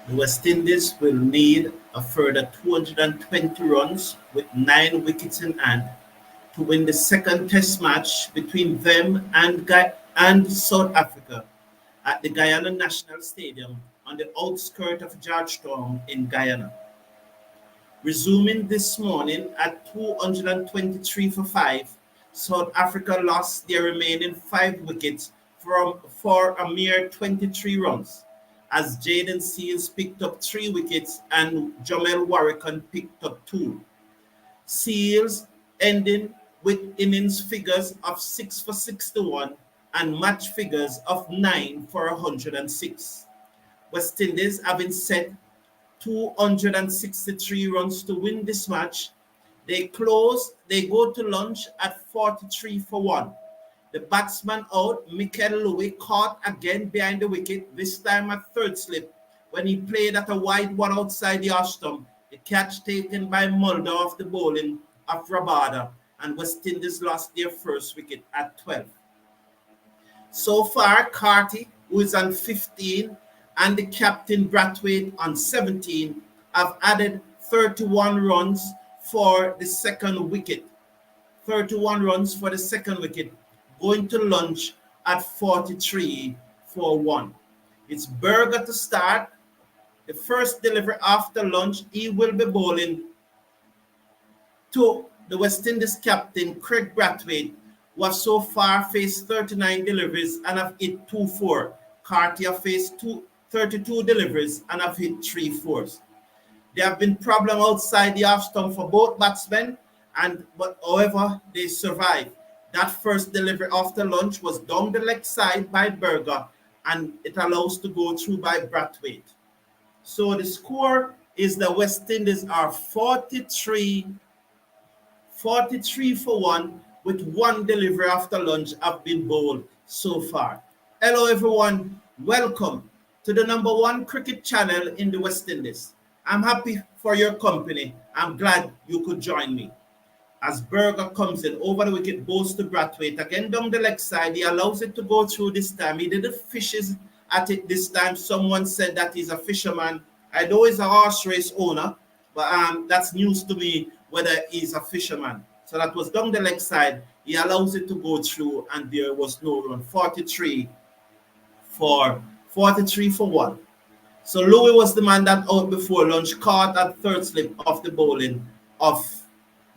The West Indies will need a further 220 runs with 9 wickets in hand to win the second test match between them and South Africa at the Guyana National Stadium on the outskirts of Georgetown in Guyana. Resuming this morning at 223 for 5, South Africa lost their remaining 5 wickets for a mere 23 runs, as Jayden Seals picked up 3 wickets and Jomel Warrican picked up 2. Seals ending with innings figures of 6 for 61 and match figures of 9 for 106. West Indies having set 263 runs to win this match. They go to lunch at 43 for 1. The batsman out, Mikyle, caught again behind the wicket, this time at third slip, when he played at a wide one outside the off stump. The catch taken by Mulder off the bowling of Rabada, and West Indies lost their first wicket at 12. So far, Carty, who is on 15, and the captain Brathwaite on 17 have added 31 runs for the second wicket. 31 runs for the second wicket, going to lunch at 43 for 1. It's Berger to start. The first delivery after lunch, he will be bowling to the West Indies captain Kraigg Brathwaite, who have so far faced 39 deliveries and have hit 2-4. Carty have faced 32 deliveries and have hit 3 fours. There have been problems outside the off stump for both batsmen, but however, they survived. That first delivery after lunch was down the leg side by Berger, and it allows to go through by Brathwaite. So the score is the West Indies are 43 for 1 with 1 delivery after lunch have been bowled so far. Hello everyone, welcome to the number 1 cricket channel in the West Indies. I'm happy for your company. I'm glad you could join me. As Berger comes in over the wicket, bowls to Brathwaite. Again down the leg side, he allows it to go through this time. He didn't fish at it this time. Someone said that he's a fisherman. I know he's a horse race owner, but that's news to me whether he's a fisherman. So that was down the leg side. He allows it to go through, and there was no run. 43 for 1. So Louis was the man that out before lunch, caught at third slip of the bowling of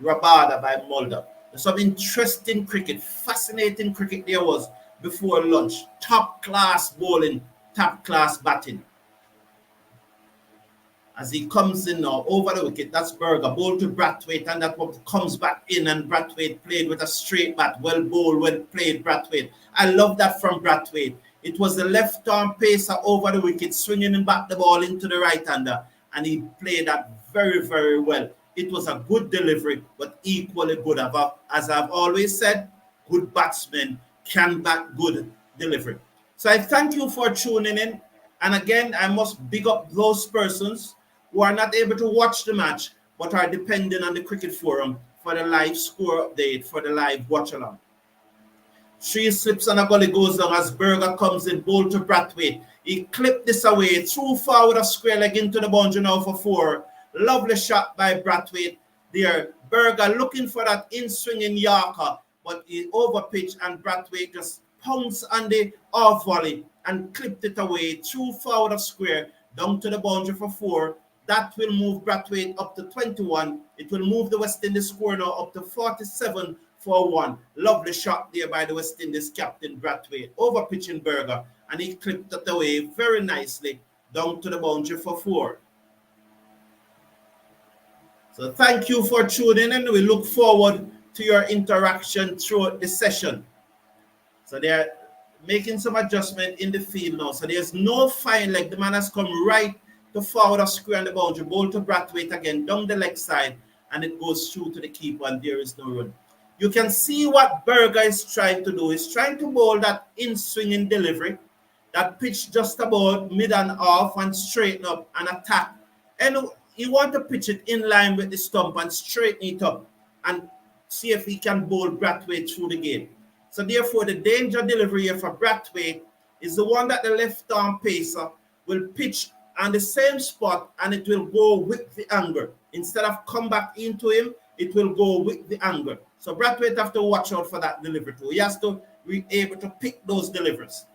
Rabada by Mulder. Some interesting cricket, fascinating cricket there was before lunch. Top class bowling, top class batting. As he comes in now over the wicket, that's Berger, bowl to Brathwaite, and that one comes back in, and Brathwaite played with a straight bat. Well bowled, well played, Brathwaite. I love that from Brathwaite. It was the left arm pacer over the wicket, swinging back the ball into the right hander, and he played that very, very well. It was a good delivery, but equally good. As I've always said, good batsmen can bat good delivery. So I thank you for tuning in. And again, I must big up those persons who are not able to watch the match, but are depending on the Cricket Forum for the live score update, for the live watch along. 3 slips and a gully goes down as Berger comes in, bowl to Brathwaite. He clipped this away, threw forward a square leg into the boundary now for 4. Lovely shot by Brathwaite there. Berger looking for that in-swinging Yorker, but he overpitched, and Brathwaite just pounced on the off volley and clipped it away, threw forward a square down to the boundary for 4. That will move Brathwaite up to 21. It will move the West Indies score now up to 47 for 1. Lovely shot there by the West Indies captain Brathwaite, overpitching Berger, and he clipped it away very nicely down to the boundary for 4. So thank you for tuning in. We look forward to your interaction throughout the session. So they're making some adjustment in the field now. So there's no fine leg. The man has come right to forward a square on the boundary. Bowl to Brathwaite again down the leg side, and it goes through to the keeper, and there is no run. You can see what Berger is trying to do. He's trying to bowl that in-swinging delivery, that pitch just about mid and off and straighten up and attack. And you want to pitch it in line with the stump and straighten it up and see if he can bowl Brathwaite through the game. So therefore, the danger delivery here for Brathwaite is the one that the left arm pacer will pitch on the same spot and it will go with the angle. Instead of come back into him, it will go with the angle. So Brathwaite have to watch out for that delivery too. He has to be able to pick those deliveries.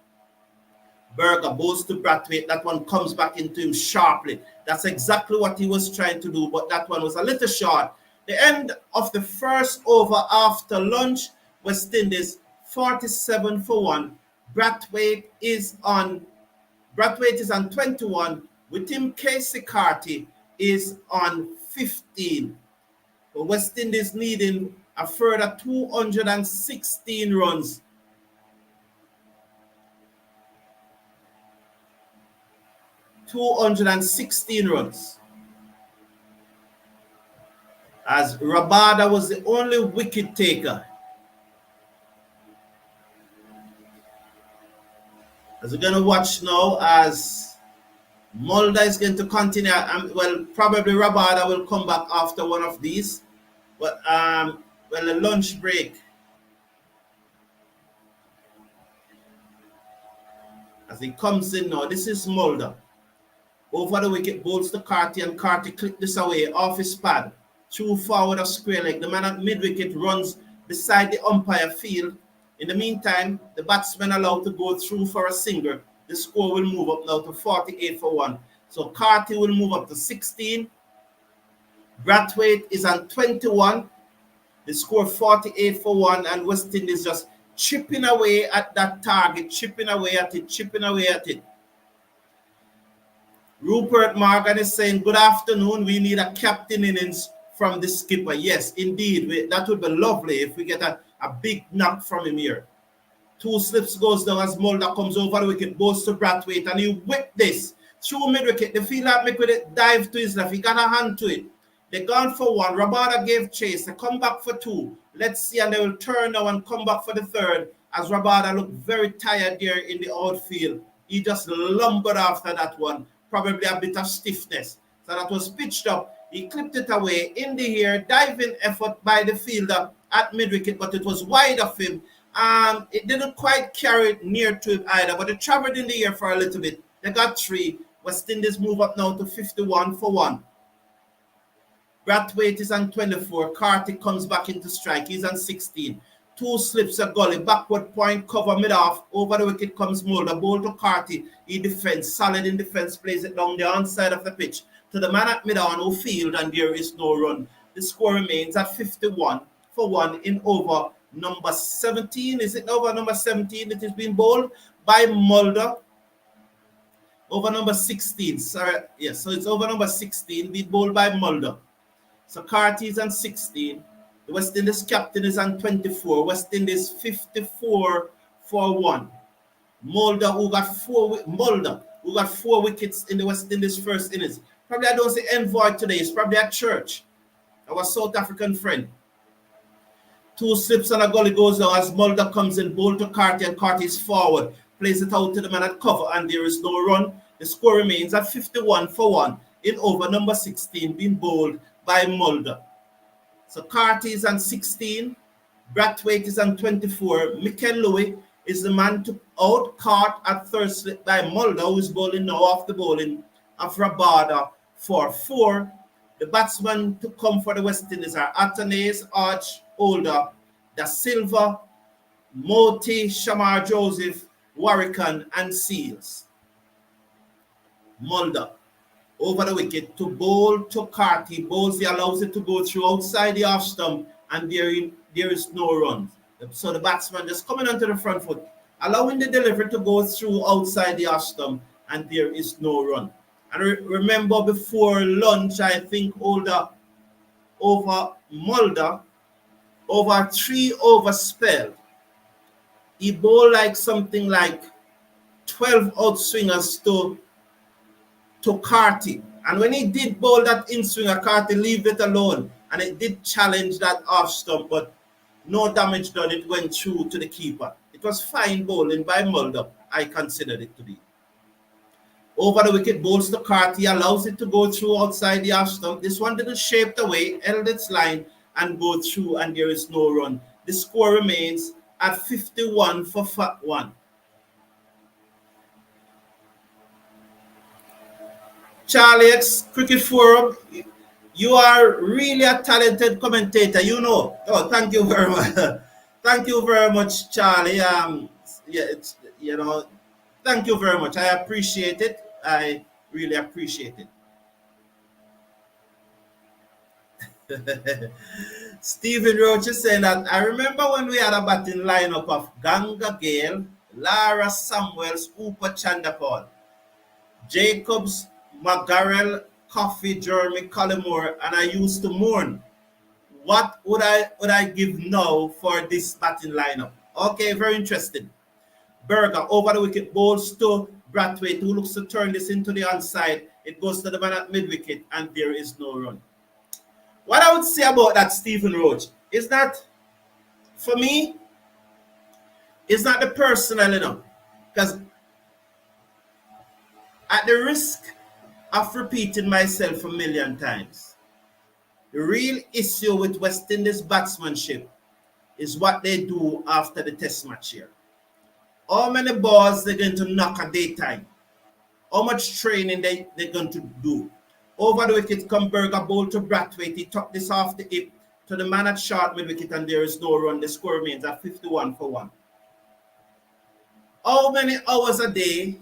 Berger goes to Brathwaite. That one comes back into him sharply. That's exactly what he was trying to do, but that one was a little short. The end of the first over after lunch, West Indies 47-1. Brathwaite is on 21. With him, Keacy Carty is on 15. The West Indies needing a further 216 runs. As Rabada was the only wicket taker. As we're going to watch now, as Mulder is going to continue, well, probably Rabada will come back after one of these, but well, a lunch break. As he comes in now, this is Mulder. Over the wicket, bowls to Carty, and Carty clipped this away off his pad. Through forward of square leg. The man at mid-wicket runs beside the umpire field. In the meantime, the batsman allowed to go through for a single. The score will move up now to 48-1. So Carty will move up to 16. Brathwaite is on 21. The score 48-1, and West Indies just chipping away at that target, chipping away at it. Rupert Morgan is saying, good afternoon. We need a captain innings from the skipper. Yes, indeed. That would be lovely if we get a big knock from him here. 2 slips goes down as Mulder comes over the wicket, goes to Brathwaite, and he whipped this through mid-wicket. The fielder make with it, dive to his left. He got a hand to it. They gone for 1. Rabada gave chase. They come back for 2. Let's see, and they will turn now and come back for the 3rd as Rabada looked very tired there in the outfield. He just lumbered after that one. Probably a bit of stiffness. So that was pitched up. He clipped it away in the air, diving effort by the fielder at mid-wicket, but it was wide of him. It didn't quite carry it near to him either, but it traveled in the air for a little bit. They got 3. West Indies move up now to 51-1. Brathwaite is on 24. Carty comes back into strike. He's on 16. 2 slips a gully. Backward point, cover mid-off. Over the wicket comes Mulder. Ball to Carty. He defends. Solid in defense. Plays it down the onside of the pitch to the man at mid-on who field, and there is no run. The score remains at 51-1 in over number 17. Is it over number 17? It is being bowled by Mulder. Over number 16. Sorry. Yes, so it's over number 16. Being bowled by Mulder. So Carty is on 16. The West Indies captain is on 24. West Indies 54-1. Mulder who got 4 wickets in the West Indies first innings. Probably I don't say envoy today. It's probably at church. Our South African friend. 2 slips and a gully goes down as Mulder comes in, bowl to Carty, and Carty is forward. Plays it out to the man at cover, and there is no run. The score remains at 51-1 in over number 16, being bowled by Mulder. So Carty is on 16. Brathwaite is on 24. Mikyle is the man to out, caught at third slip by Mulder, who is bowling now off the bowling of Rabada for 4. The batsmen to come for the West Indies are Athanaze, Hodge, Da Silva, Motie, Shamar, Joseph, Warrican, and Seals. Mulder over the wicket to bowl to Carty. Bowls, he allows it to go through outside the off stump, and there is no run. So the batsman just coming onto the front foot, allowing the delivery to go through outside the off stump, and there is no run. And remember, before lunch, I think over Mulder, over 3 over spell, he bowled like something like 12 outswingers to Carty. And when he did bowl that in-swinger, Carty leave it alone. And it did challenge that off stump, but no damage done. It went through to the keeper. It was fine bowling by Mulder, I considered it to be. Over the wicket, bowls to Carty, allows it to go through outside the off stump. This one didn't shape the way, held its line and go through, and there is no run. The score remains at 51-1. Charlie X Cricket Forum, you are really a talented commentator, you know. Oh, thank you very much. Thank you very much, Charlie. Yeah, it's, you know, thank you very much. I appreciate it. I really appreciate it. Stephen Roach is saying that I remember when we had a batting lineup of Ganga Gale, Lara Samuels, Upa Chandapal, Jacobs, McGarrell, Coffee, Jeremy Collymore, and I used to mourn. What would I give now for this batting lineup? Okay, very interesting. Berger over the wicket, bowls to Brathwaite, who looks to turn this into the onside. It goes to the man at mid wicket, and there is no run. What I would say about that, Stephen Roach, is that for me, it's not the personal, you know, because at the risk of repeating myself a million times, the real issue with West Indies batsmanship is what they do after the test match here. How many balls they're going to knock at daytime? How much training they're going to do? Over the wicket, come Berger, bowl to Brathwaite. He took this off the hip to the man at short mid wicket, and there is no run. The score remains at 51 for 1. How many hours a day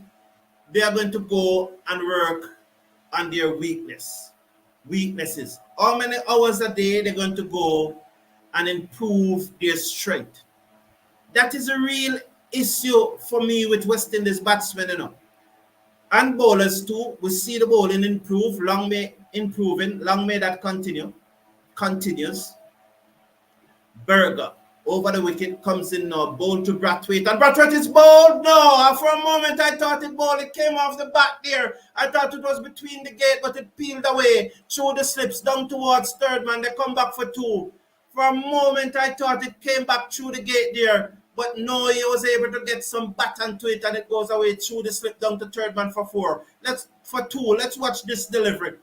they are going to go and work on their weaknesses? How many hours a day they're going to go and improve their strength? That is a real issue for me with West Indies batsmen, you know. And bowlers too. We see the bowling improve. Long may that continues. Berger over the wicket comes in now. Bowl to Brathwaite. And Brathwaite is bowled. No, for a moment I thought it bowled. It came off the back there. I thought it was between the gate, but it peeled away through the slips down towards third man. They come back for 2. For a moment I thought it came back through the gate there. But no, he was able to get some baton to it, and it goes away through the slip down to third man for 4. For 2. Let's watch this delivery.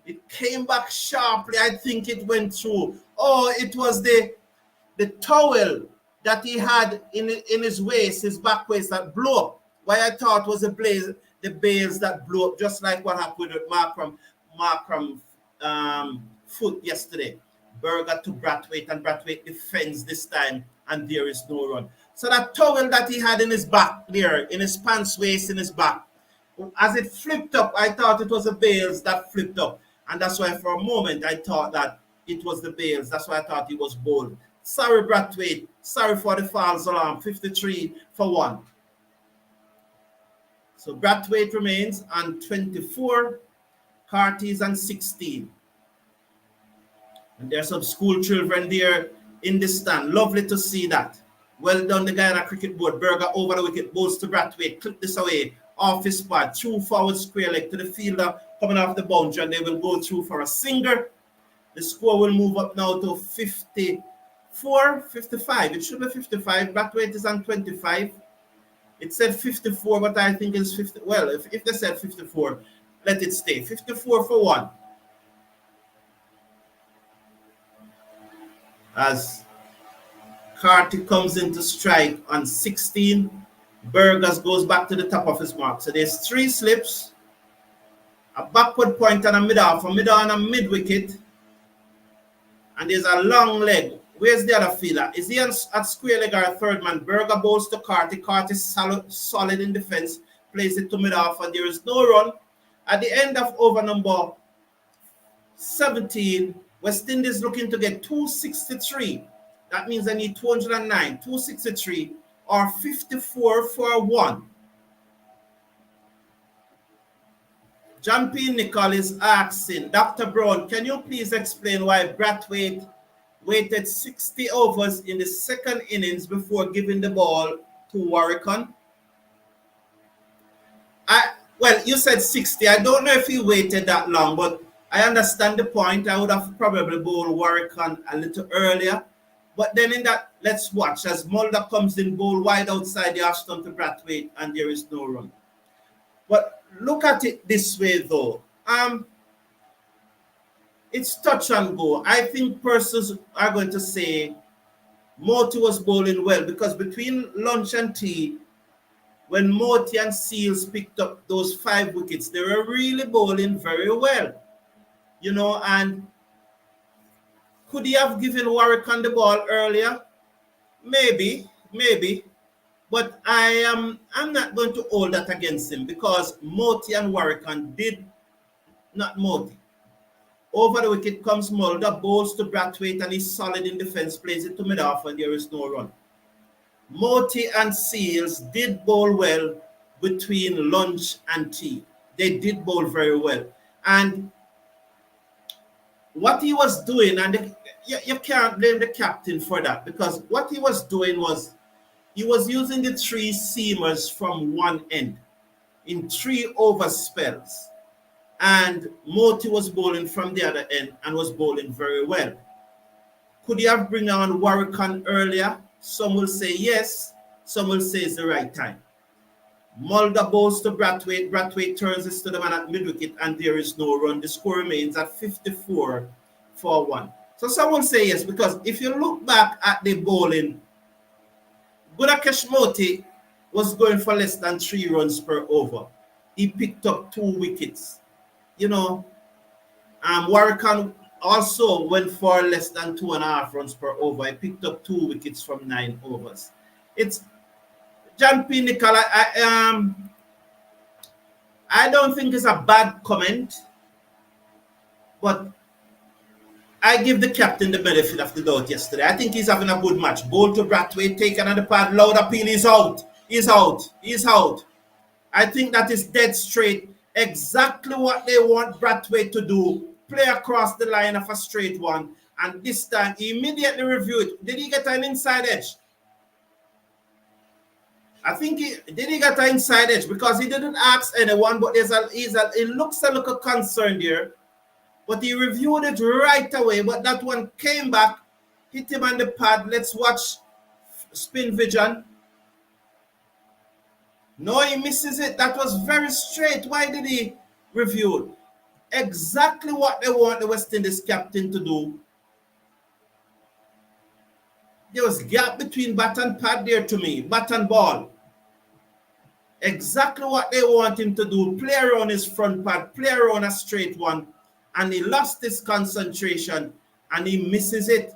It came back sharply. I think it went through. Oh, it was the towel that he had in his waist, his back waist, that blew up. Why I thought was the bales that blew up, just like what happened with Markram foot yesterday. Berger to Brathwaite, and Brathwaite defends this time, and there is no run. So that towel that he had in his back there, in his pants waist, in his back, as it flipped up, I thought it was the bales that flipped up. And that's why for a moment I thought that it was the bales. That's why I thought he was bowled. Sorry, Brathwaite. Sorry for the false alarm. 53 for 1. So Brathwaite remains on 24. Carty is on 16. And there's some school children there in the stand. Lovely to see that. Well done, the guy on a cricket board. Berger over the wicket, bowls to Brathwaite. Clip this away. Off his spot. Through forward square leg to the fielder coming off the boundary, and they will go through for a singer. The score will move up now to 54, 55. It should be 55. Brathwaite is on 25. It said 54, but I think it's 50. Well, if they said 54, let it stay. 54 for 1. As Carty comes into strike on 16, Berger goes back to the top of his mark. So there's 3 slips, a backward point and a mid-off, a mid-on and a mid-wicket, and there's a long leg. Where's the other fielder? Is he at square leg or a third man? Berger bowls to Carty. Carty solid in defense, plays it to mid-off, and there is no run. At the end of over number 17, West Indies looking to get 263. That means I need 209, 263, or 54 for 1. John P. Nicol is asking, Dr. Brown, can you please explain why Brathwaite waited 60 overs in the second innings before giving the ball to Warrican? Well, you said 60. I don't know if he waited that long, but I understand the point. I would have probably bowled Warrican a little earlier. But then in that, let's watch as Mulder comes in, bowl wide outside the Ashton to Brathwaite, and there is no run. But look at it this way, though. It's touch and go. I think persons are going to say Motie was bowling well, because between lunch and tea, when Motie and Seals picked up those 5 wickets, they were really bowling very well. You know, and could he have given Warrican the ball earlier? Maybe. But I'm not going to hold that against him because Motie and Warrican did not Motie. Over the wicket comes Mulder, bowls to Brathwaite, and he's solid in defense, plays it to mid-off, and there is no run. Motie and Seals did bowl well between lunch and tea. They did bowl very well. And what he was doing, and you can't blame the captain for that, because what he was doing was he was using the 3 seamers from one end in 3 over spells. And Motie was bowling from the other end and was bowling very well. Could he have bring on Warrican earlier? Some will say yes, some will say it's the right time. Mulder bowls to Brathwaite. Brathwaite turns this to the man at mid-wicket, and there is no run. The score remains at 54 for 1. So some will say yes, because if you look back at the bowling, Gudakesh Motie was going for less than 3 runs per over. He picked up 2 wickets. You know, Warrican also went for less than 2.5 runs per over. He picked up 2 wickets from 9 overs. It's John P. Mikyle. I don't think it's a bad comment, but I give the captain the benefit of the doubt yesterday. I think he's having a good match. Bowl to Brathwaite, take another pad, loud appeal, he's out. I think that is dead straight. Exactly what they want Brathwaite to do. Play across the line of a straight one. And this time, he immediately reviewed it. Did he get an inside edge? I think did he get an inside edge? Because he didn't ask anyone, but it looks a little concerned here. But he reviewed it right away. But that one came back, hit him on the pad. Let's watch spin vision. No, he misses it. That was very straight. Why did he review it? Exactly what they want the West Indies captain to do. There was a gap between bat and pad there to me. Bat and ball. Exactly what they want him to do. Play around his front pad. Play around a straight one. And he lost his concentration. And he misses it.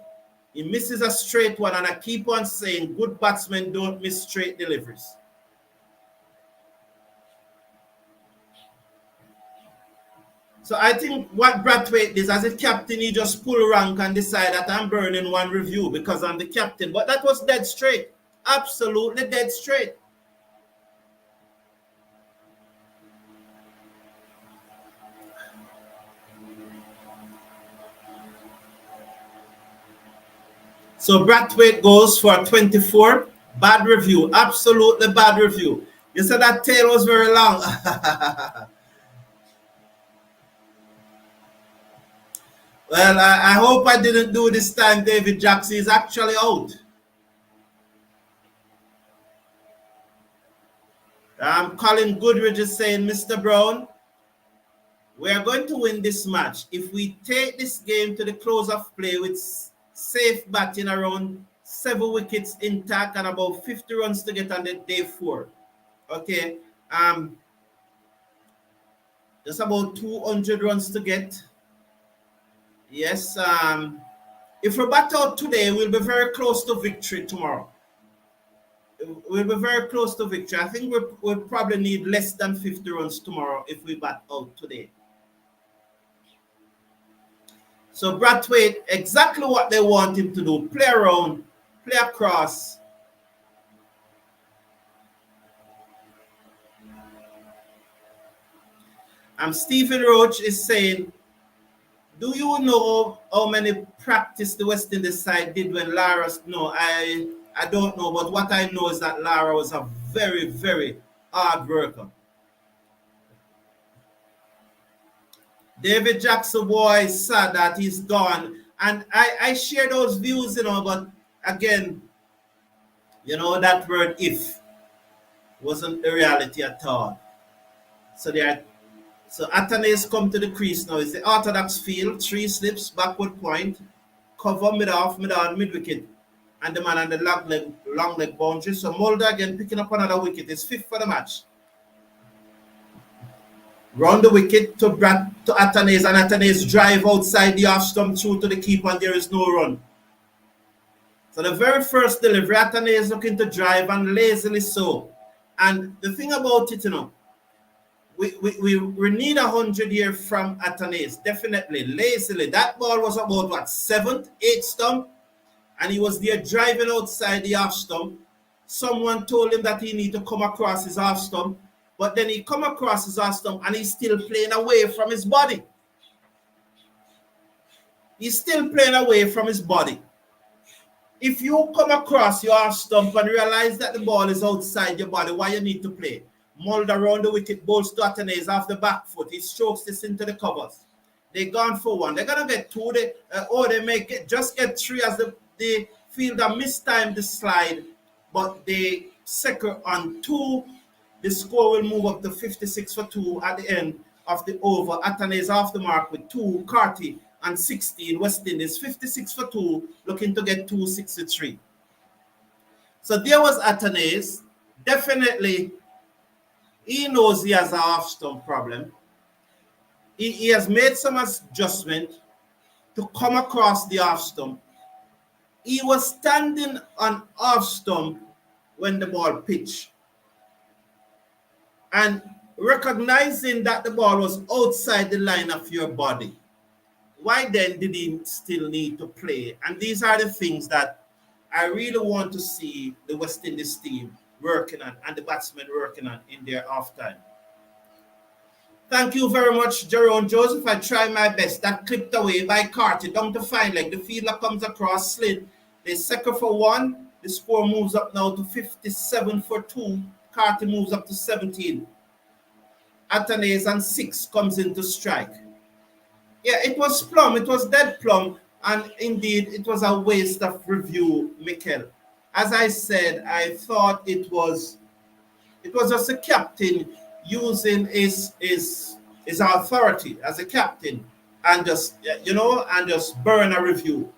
He misses a straight one. And I keep on saying, good batsmen don't miss straight deliveries. So I think what Brathwaite is, as a captain, he just pull rank and decide that I'm burning one review because I'm the captain. But that was dead straight. Absolutely dead straight. So Brathwaite goes for 24. Bad review. Absolutely bad review. You said that tail was very long. Well, I hope I didn't do this time. David Jackson is actually out. Colin Goodridge is saying, Mr. Brown, we are going to win this match if we take this game to the close of play with safe batting around 7 wickets intact and about 50 runs to get on the day 4. Okay. Just about 200 runs to get. Yes, if we bat out today, we'll be very close to victory tomorrow. We'll be very close to victory. I think we'll probably need less than 50 runs tomorrow if we bat out today. So Brathwaite, exactly what they want him to do. Play around, play across. Stephen Roach is saying, do you know how many practice the West Indies side did when Lara? No, I don't know. But what I know is that Lara was a very, very hard worker. David Jackson, boy, is sad that he's gone. And I share those views, but again, that word if wasn't the reality at all. So Athanaze come to the crease now. It's the orthodox field, 3 slips, backward point, cover mid-off, mid-on, mid-wicket. and the man on the long leg boundary. So Mulder again picking up another wicket. It's 5th for the match. Round the wicket to Athanaze, and Athanaze drive outside the off stump through to the keeper, and there is no run. So the very first delivery, Athanaze looking to drive, and lazily so. And the thing about it, we need 100 here from Athanaze, definitely. Lazily, that ball was about what, 7th, 8th stump, and he was there driving outside the off stump. Someone told him that he need to come across his off stump, but then he come across his off stump and he's still playing away from his body. He's still playing away from his body. If you come across your off stump and realize that the ball is outside your body, why you need to play? Mulder around the wicket, bowls to Athanaze off the back foot. He strokes this into the covers. They gone for 1. They're gonna get 2. They make it just get 3 as the fielder mistimed the slide, but they second on 2. The score will move up to 56 for 2 at the end of the over. Athanaze off the mark with 2. Carty and 16. West Indies 56 for 2, looking to get 263. So there was Athanaze. Definitely, he knows he has an off stump problem. He has made some adjustment to come across the off stump. He was standing on off stump when the ball pitched. And recognizing that the ball was outside the line of your body, why then did he still need to play? And these are the things that I really want to see the West Indies team working on and the batsmen working on in their off time. Thank you very much, Jerome Joseph. I try my best. That clipped away by Carty down to fine leg. The fielder comes across, slid. They second for 1. The score moves up now to 57 for 2. Carty moves up to 17. Athanaze and 6 comes into strike. Yeah, it was plumb. It was dead plumb. And indeed, it was a waste of review, Mikyle. As I said, I thought it was just a captain using his authority as a captain and just, and just burn a review.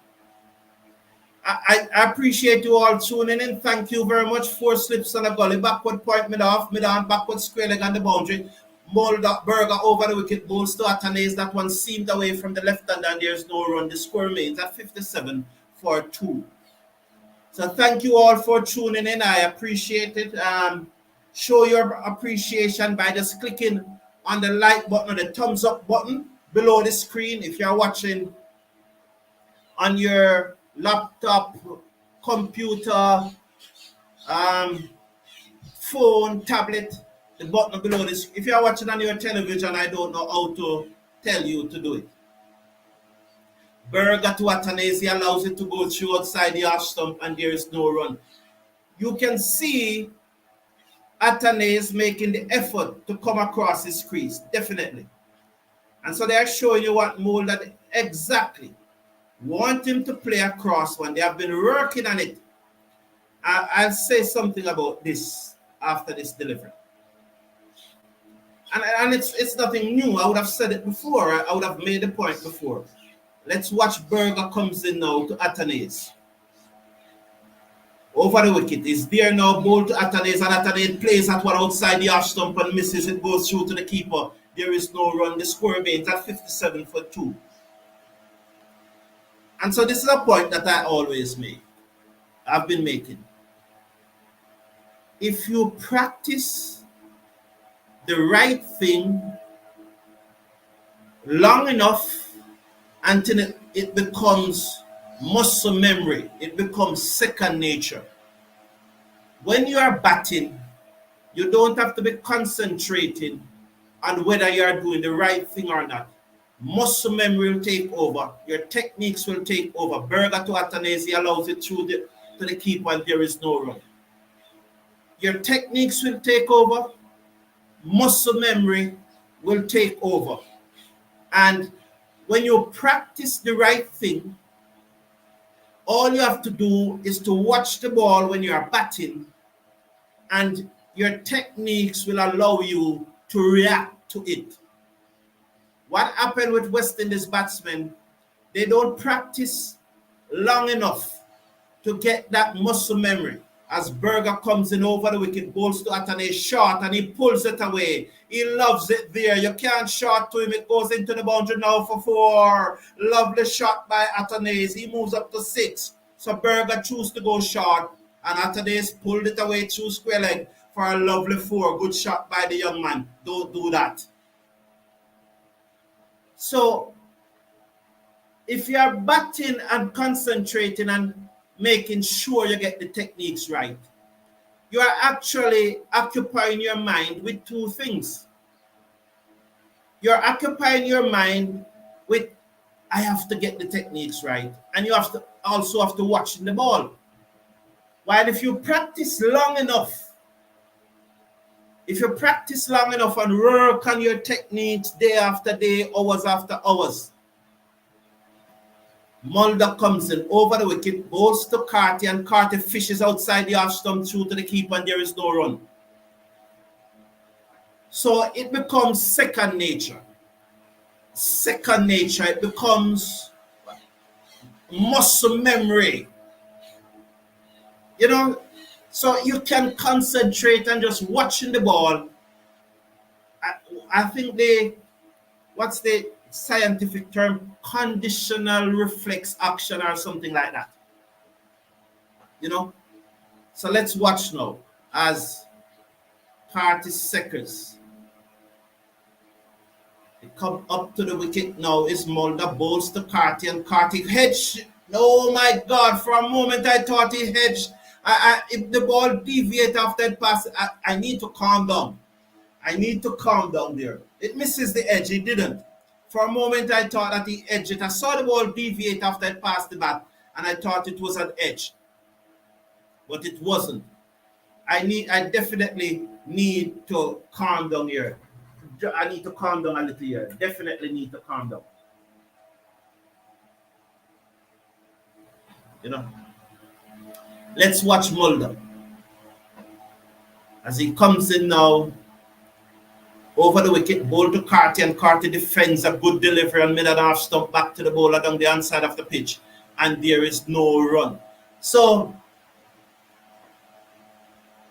I appreciate you all tuning in. Thank you very much. 4 slips on a gully. Backward point, mid-off, mid-on, backward square leg on the boundary. Mulder, Berger over the wicket, bowls to Athanaze. That one seamed away from the left hand and there's no run. The score remains at 57 for 2. So thank you all for tuning in. I appreciate it. Show your appreciation by just clicking on the like button or the thumbs up button below the screen. If you're watching on your laptop, computer, phone, tablet, the button below this. If you're watching on your television, I don't know how to tell you to do it. Berger to Athanaze allows it to go through outside the off stump and there is no run. You can see Athanaze making the effort to come across his crease, definitely. And so they're showing you what Mulder exactly want him to play across when they have been working on it. I'll say something about this after this delivery. And it's nothing new. I would have said it before. I would have made the point before. Let's watch Berger comes in now to Athanaze. Over the wicket. Is there now, ball to Athanaze, and Athanaze plays that one outside the off stump and misses. It goes through to the keeper. There is no run. The score remains at 57 for 2. And so this is a point that I always make. I've been making. If you practice the right thing long enough until it becomes muscle memory, it becomes second nature. When you are batting, you don't have to be concentrating on whether you are doing the right thing or not. Muscle memory will take over. Your techniques will take over. Berger to Athanaze allows it through to the keeper and there is no run. Your techniques will take over. Muscle memory will take over. And when you practice the right thing, all you have to do is to watch the ball when you are batting, and your techniques will allow you to react to it. What happened with West Indies batsmen, they don't practice long enough to get that muscle memory. As Berger comes in over the wicket, bowls to Athanaze short and he pulls it away. He loves it there. You can't short to him. It goes into the boundary now for 4. Lovely shot by Athanaze. He moves up to 6. So Berger chooses to go short and Athanaze pulled it away through square leg for a lovely 4. Good shot by the young man. Don't do that. So if you are batting and concentrating and making sure you get the techniques right, you are actually occupying your mind with 2 things. You're occupying your mind with, I have to get the techniques right, and you have to also have to watch the ball. While if you practice long enough, and work on your techniques day after day, hours after hours, Mulder comes in over the wicket, bowls to Carty, and Carty fishes outside the off stump through to the keeper, and there is no run. So it becomes second nature. It becomes muscle memory. You know, so you can concentrate and just watching the ball. I think what's the scientific term? Conditional reflex action or something like that. You know? So let's watch now as Carty seconds. They come up to the wicket now. Is Mulder, bowls to Carty, and Carty hedged. Oh my God, for a moment I thought he hedged. If the ball deviates after that pass, I need to calm down. I need to calm down there. It misses the edge. It didn't. For a moment, I thought that he edged it. I saw the ball deviate after it passed the bat, and I thought it was an edge. But it wasn't. I definitely need to calm down here. I need to calm down a little here. Definitely need to calm down. You know. Let's watch Mulder. As he comes in now, over the wicket, bowl to Carty, and Carty defends a good delivery and mid and half stump back to the bowler down the inside of the pitch, and there is no run. So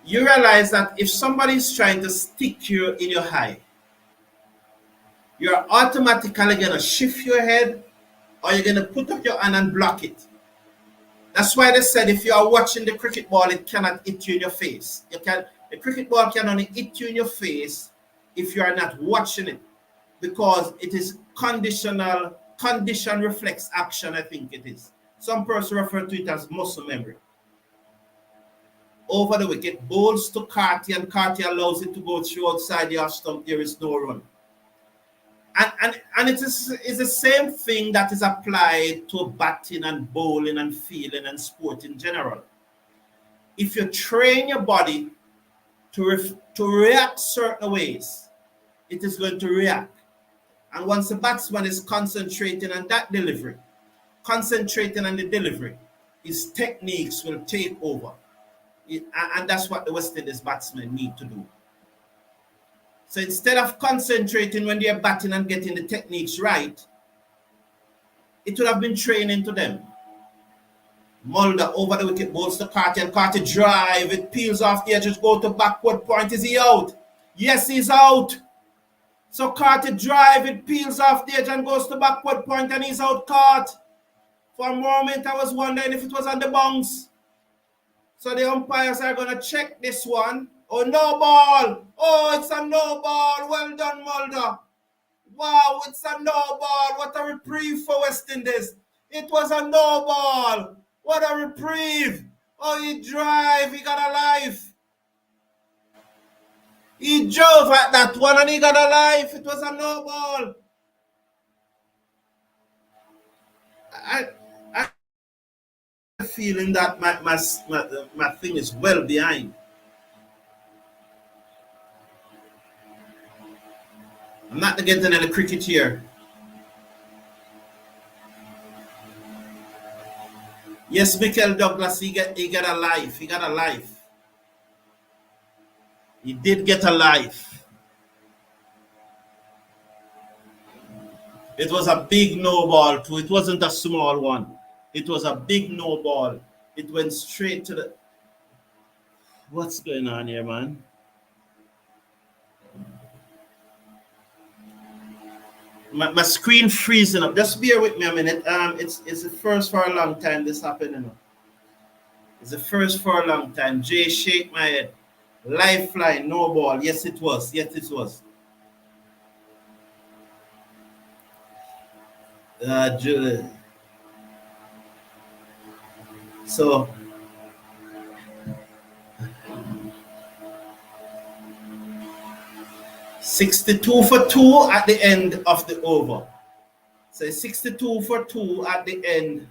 you realize that if somebody is trying to stick you in your eye, you're automatically going to shift your head, or you're going to put up your hand and block it. That's why they said if you are watching the cricket ball, it cannot hit you in your face. The cricket ball can only hit you in your face if you are not watching it, because it is condition reflex action, I think it is. Some person refer to it as muscle memory. Over the wicket, bowls to Carty, and Carty allows it to go through outside the off stump. There is no run. And it is the same thing that is applied to batting and bowling and fielding and sport in general. If you train your body to react certain ways, it is going to react. And once the batsman is concentrating on that delivery, concentrating on the delivery, his techniques will take over. And that's what the West Indies batsmen need to do. So instead of concentrating when they're batting and getting the techniques right, it would have been training to them. Mulder over the wicket, bowls to Carty, and Carty drive. It peels off the edges, go to backward point. Is he out? Yes, he's out. So Carty drive, it peels off the edge and goes to backward point, and he's out caught. For a moment, I was wondering if it was on the bounce. So the umpires are going to check this one. Oh, no ball. Oh, it's a no ball. Well done, Mulder. Wow, it's a no ball. What a reprieve for West Indies. It was a no ball. What a reprieve. Oh, he drive. He got a life. He drove at that one and he got a life. It was a no ball. I'm feeling that my thing is well behind. I'm not getting any cricket here. Yes, Mikyle Douglas, he got a life. He got a life. He did get a life. It was a big no ball too. It wasn't a small one. It was a big no ball. It went straight to the... What's going on here, man? My screen freezing up. Just bear with me a minute. It's the first for a long time this happened, you know. It's the first for a long time. Jay shake my head. Lifeline, no ball. Yes, it was. Yes, it was. So 62 for 2 at the end of the over. So 62 for 2 at the end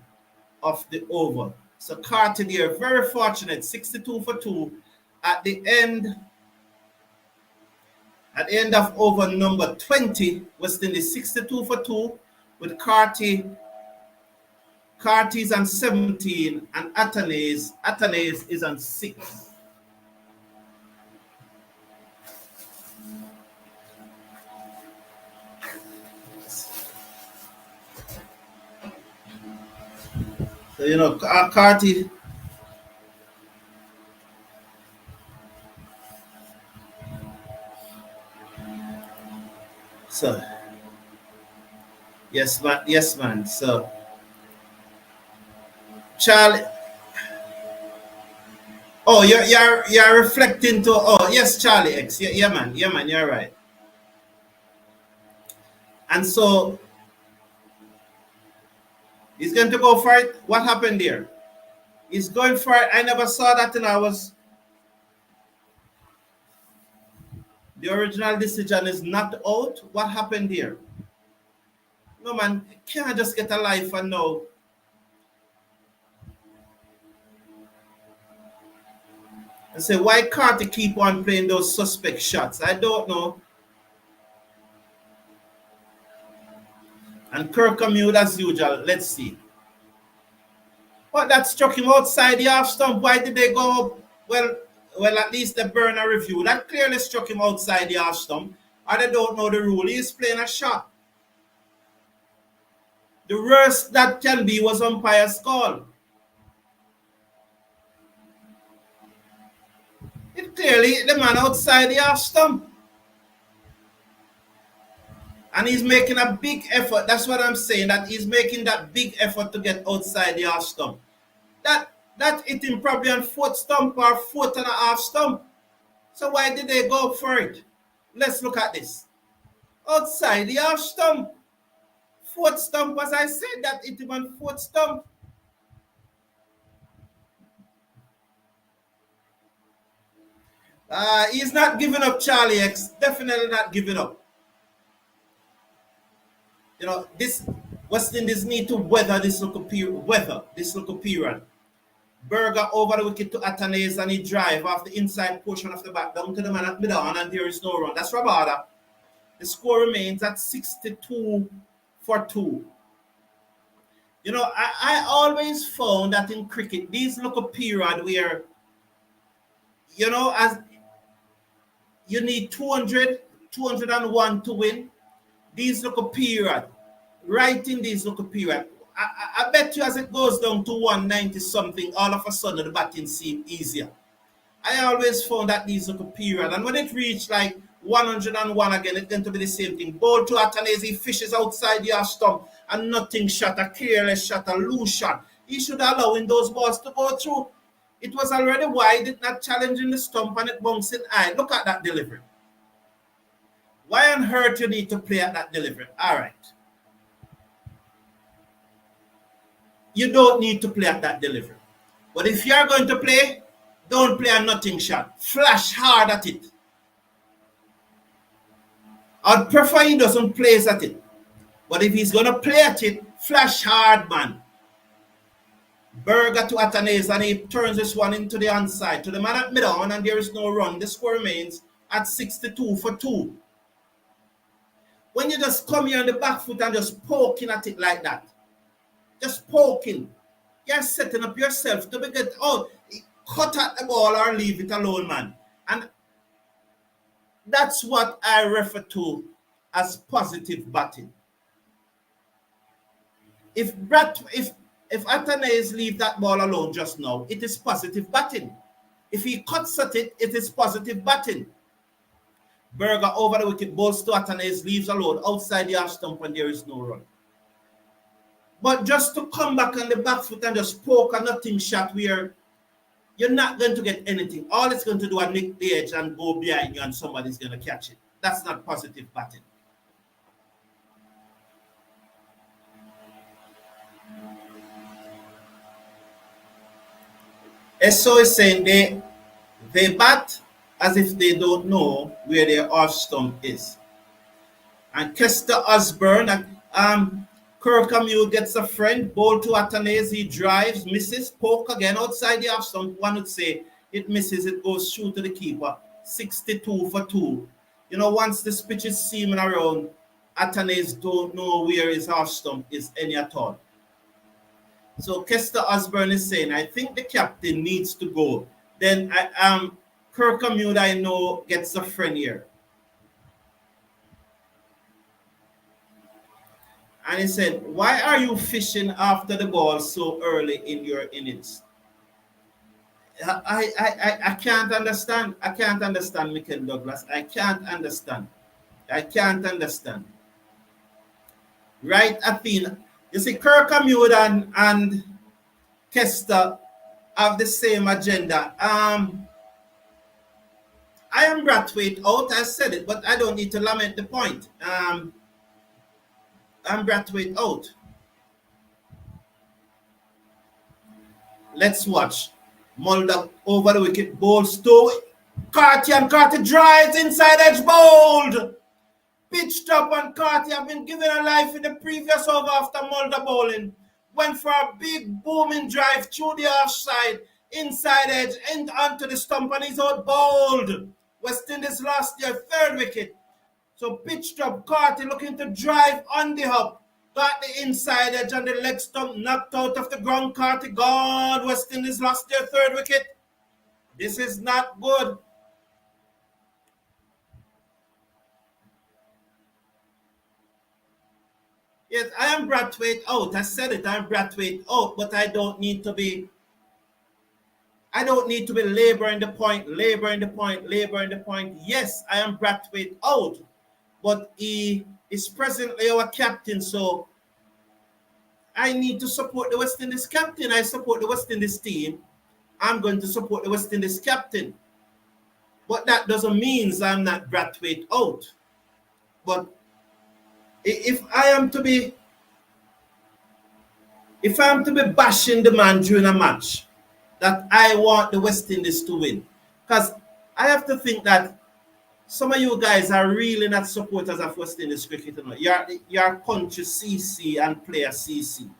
of the over. So Carty there, very fortunate. 62 for 2 at the end. At the end of over number 20, West Indies 62 for 2 with Carty's on 17 and Athanaze is on 6. So, you know, Carty... So, yes, man. So, Charlie... Oh, you're reflecting to... Oh, yes, Charlie X. Yeah, man, you're right. And so... He's going to go for it. What happened there? He's going for it. I never saw that, and I was... The original decision is not out. What happened here? No, man, you can't just get a life and know. And say, why can't he keep on playing those suspect shots? I don't know. And Kirkhamute as usual. Let's see. But that struck him outside the half stump. Why did they go? Well, at least they burn a review. That clearly struck him outside the half stump. Or they don't know the rule. He's playing a shot. The worst that can be was umpire's call. It clearly the man outside the half stump. And he's making a big effort. That's what I'm saying, that he's making that big effort to get outside the half stump. That hit him probably on fourth stump or 4.5 stump. So why did they go for it? Let's look at this. Outside the half stump. Fourth stump, as I said, that hit him on fourth stump. He's not giving up, Charlie X. Definitely not giving up. You know, this West Indies need to weather this little period. Berger over the wicket to Athanaze and he drive off the inside portion of the back down to the man at mid-on and there is no run. That's Rabada. The score remains at 62 for 2. You know, I always found that in cricket, these little period where, you know, as you need 200, 201 to win, these little period, right in these little period, I bet you as it goes down to 190 something, all of a sudden the batting seems easier. I always found that these little period, and when it reached like 101 again, it's going to be the same thing. Ball to Athanaze, he fishes outside the half stump, and nothing shot, a careless shot, a loose shot. He should allow in those balls to go through. It was already wide, it not challenging the stump, and it bouncing high. Look at that delivery. Why on earth you need to play at that delivery? All right. You don't need to play at that delivery. But if you're going to play, don't play a nothing shot. Flash hard at it. I'd prefer he doesn't play at it. But if he's going to play at it, flash hard, man. Berger to Athanaze, and he turns this one into the onside. To the man at mid-on, and there is no run. The score remains at 62 for 2. When you just come here on the back foot and just poking at it like that, just poking, you're setting up yourself to be get out. Cut at the ball or leave it alone, man. And that's what I refer to as positive batting. If if Athanaze leave that ball alone just now, it is positive batting. If he cuts at it, it is positive batting. Berger over the wicket, balls to Athanaze, leaves alone outside the half stump when there is no run. But just to come back on the back foot and just poke a nothing shot where you're not going to get anything. All it's going to do is nick the edge and go behind you and somebody's going to catch it. That's not positive batting. SO is saying they bat as if they don't know where their off stump is. And Kester Osborne, Kirkham gets a friend, ball to Athanaze, he drives, misses, poke again outside the off stump. One would say it misses, it goes through to the keeper. 62 for 2. You know, once this pitch is seaming around, Athanaze don't know where his half stump is any at all. So Kester Osborne is saying, I think the captain needs to go. Then Kirkham I know gets a friend here. And he said, why are you fishing after the ball so early in your innings? I can't understand. I can't understand, Mikyle Douglas. I can't understand. I can't understand. Right, Athena. You see, Kirkham and Kester have the same agenda. I am Brathwaite out. I said it, but I don't need to lament the point. I'm Brathwaite out. Let's watch. Mulder over the wicket, balls to Carty, and Carty drives inside edge, bowled. Pitched up, and Carty have been given a life in the previous over after Mulder bowling. Went for a big booming drive through the offside, inside edge, and onto the stump, and he's out bowled. West Indies lost their third wicket. So pitched up, Carty looking to drive on the hop. Got the inside edge and the leg stump knocked out of the ground. Carty gone. West Indies lost their third wicket. This is not good. Yes, I am Brathwaite out. I said it, I'm Brathwaite out, but I don't need to be laboring the point. Yes, I am Brathwaite out, but he is presently our captain, so I need to support the West Indies captain. I support the West Indies team. I'm going to support the West Indies captain. But that doesn't mean I'm not Brathwaite out. But if I am to be bashing the man during a match, that I want the West Indies to win, because I have to think that some of you guys are really not supporters of West Indies cricket. You're country CC and player CC.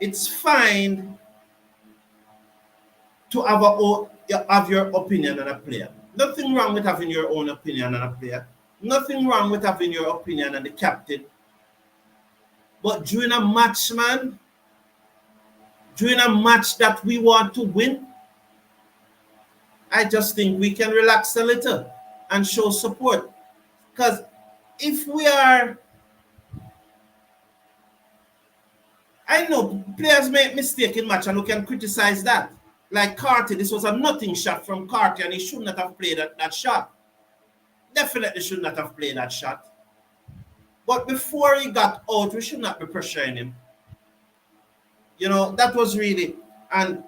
It's fine to have your opinion on a player. Nothing wrong with having your own opinion on a player. Nothing wrong with having your opinion on the captain. But during a match, man, during a match that we want to win, I just think we can relax a little and show support. Because if we are, I know players make mistakes in match and we can criticize that. Like Carty, this was a nothing shot from Carty and he should not have played that shot. Definitely should not have played that shot. But before he got out, we should not be pressuring him. You know, that was really, and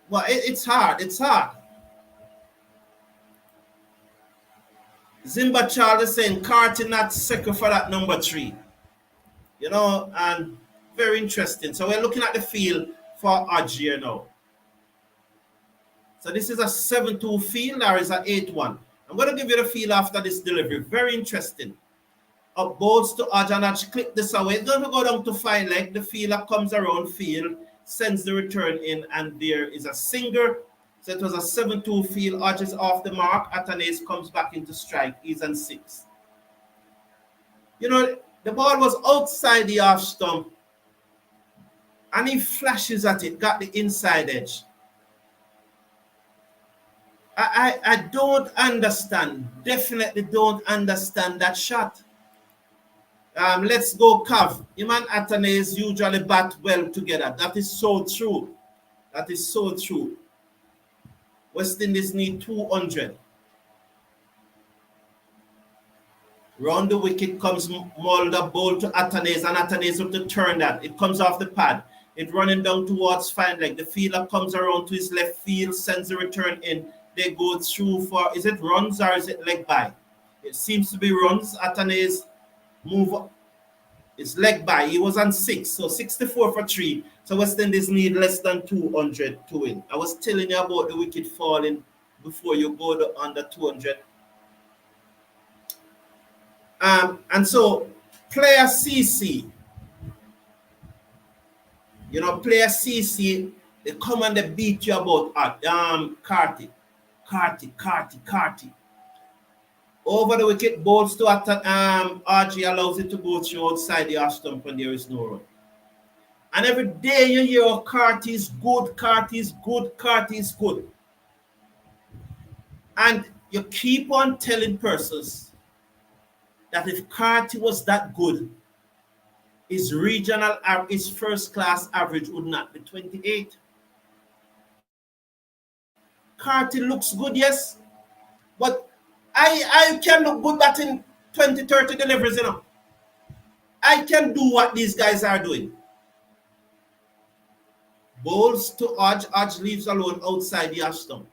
well, it's hard. It's hard. Zimba Charles is saying Carty not second for that number 3. You know, and very interesting. So we're looking at the field for Hodge here now. So this is a 7-2 field or is a 8-1. I'm going to give you the field after this delivery. Very interesting. Up balls to Hodge and Hodge clip this away. It's going to go down to 5 leg. The fielder comes around field, sends the return in, and there is a singer. So it was a 7-2 field. Hodge is off the mark. Athanaze comes back into strike. He's on 6. You know, the ball was outside the half stump. And he flashes at it, got the inside edge. I don't understand, definitely don't understand that shot. Let's go, Cav. Him and Athanaze usually bat well together. That is so true. That is so true. West Indies need 200. Round the wicket comes Mulder, ball to Athanaze, and Athanaze have to turn that. It comes off the pad. It running down towards fine leg. The fielder comes around to his left field, sends the return in. They go through for, is it runs or is it leg by? It seems to be runs. Athanaze move up. It's leg by. He was on 6, so 64 for 3. So West Indies need less than 200 to win. I was telling you about the wicket falling before you go to under 200. And so player CC, player CC, they come and they beat you about Carty. Over the wicket, balls to RG allows it to go through outside the off stump when there is no run. And every day you hear Carty is good. And you keep on telling persons that if Carty was that good, his first class average would not be 28. Carty looks good, yes, but I can look good batting 20, 30 deliveries, I can do what these guys are doing. Balls to Hodge. Hodge leaves alone outside the stump.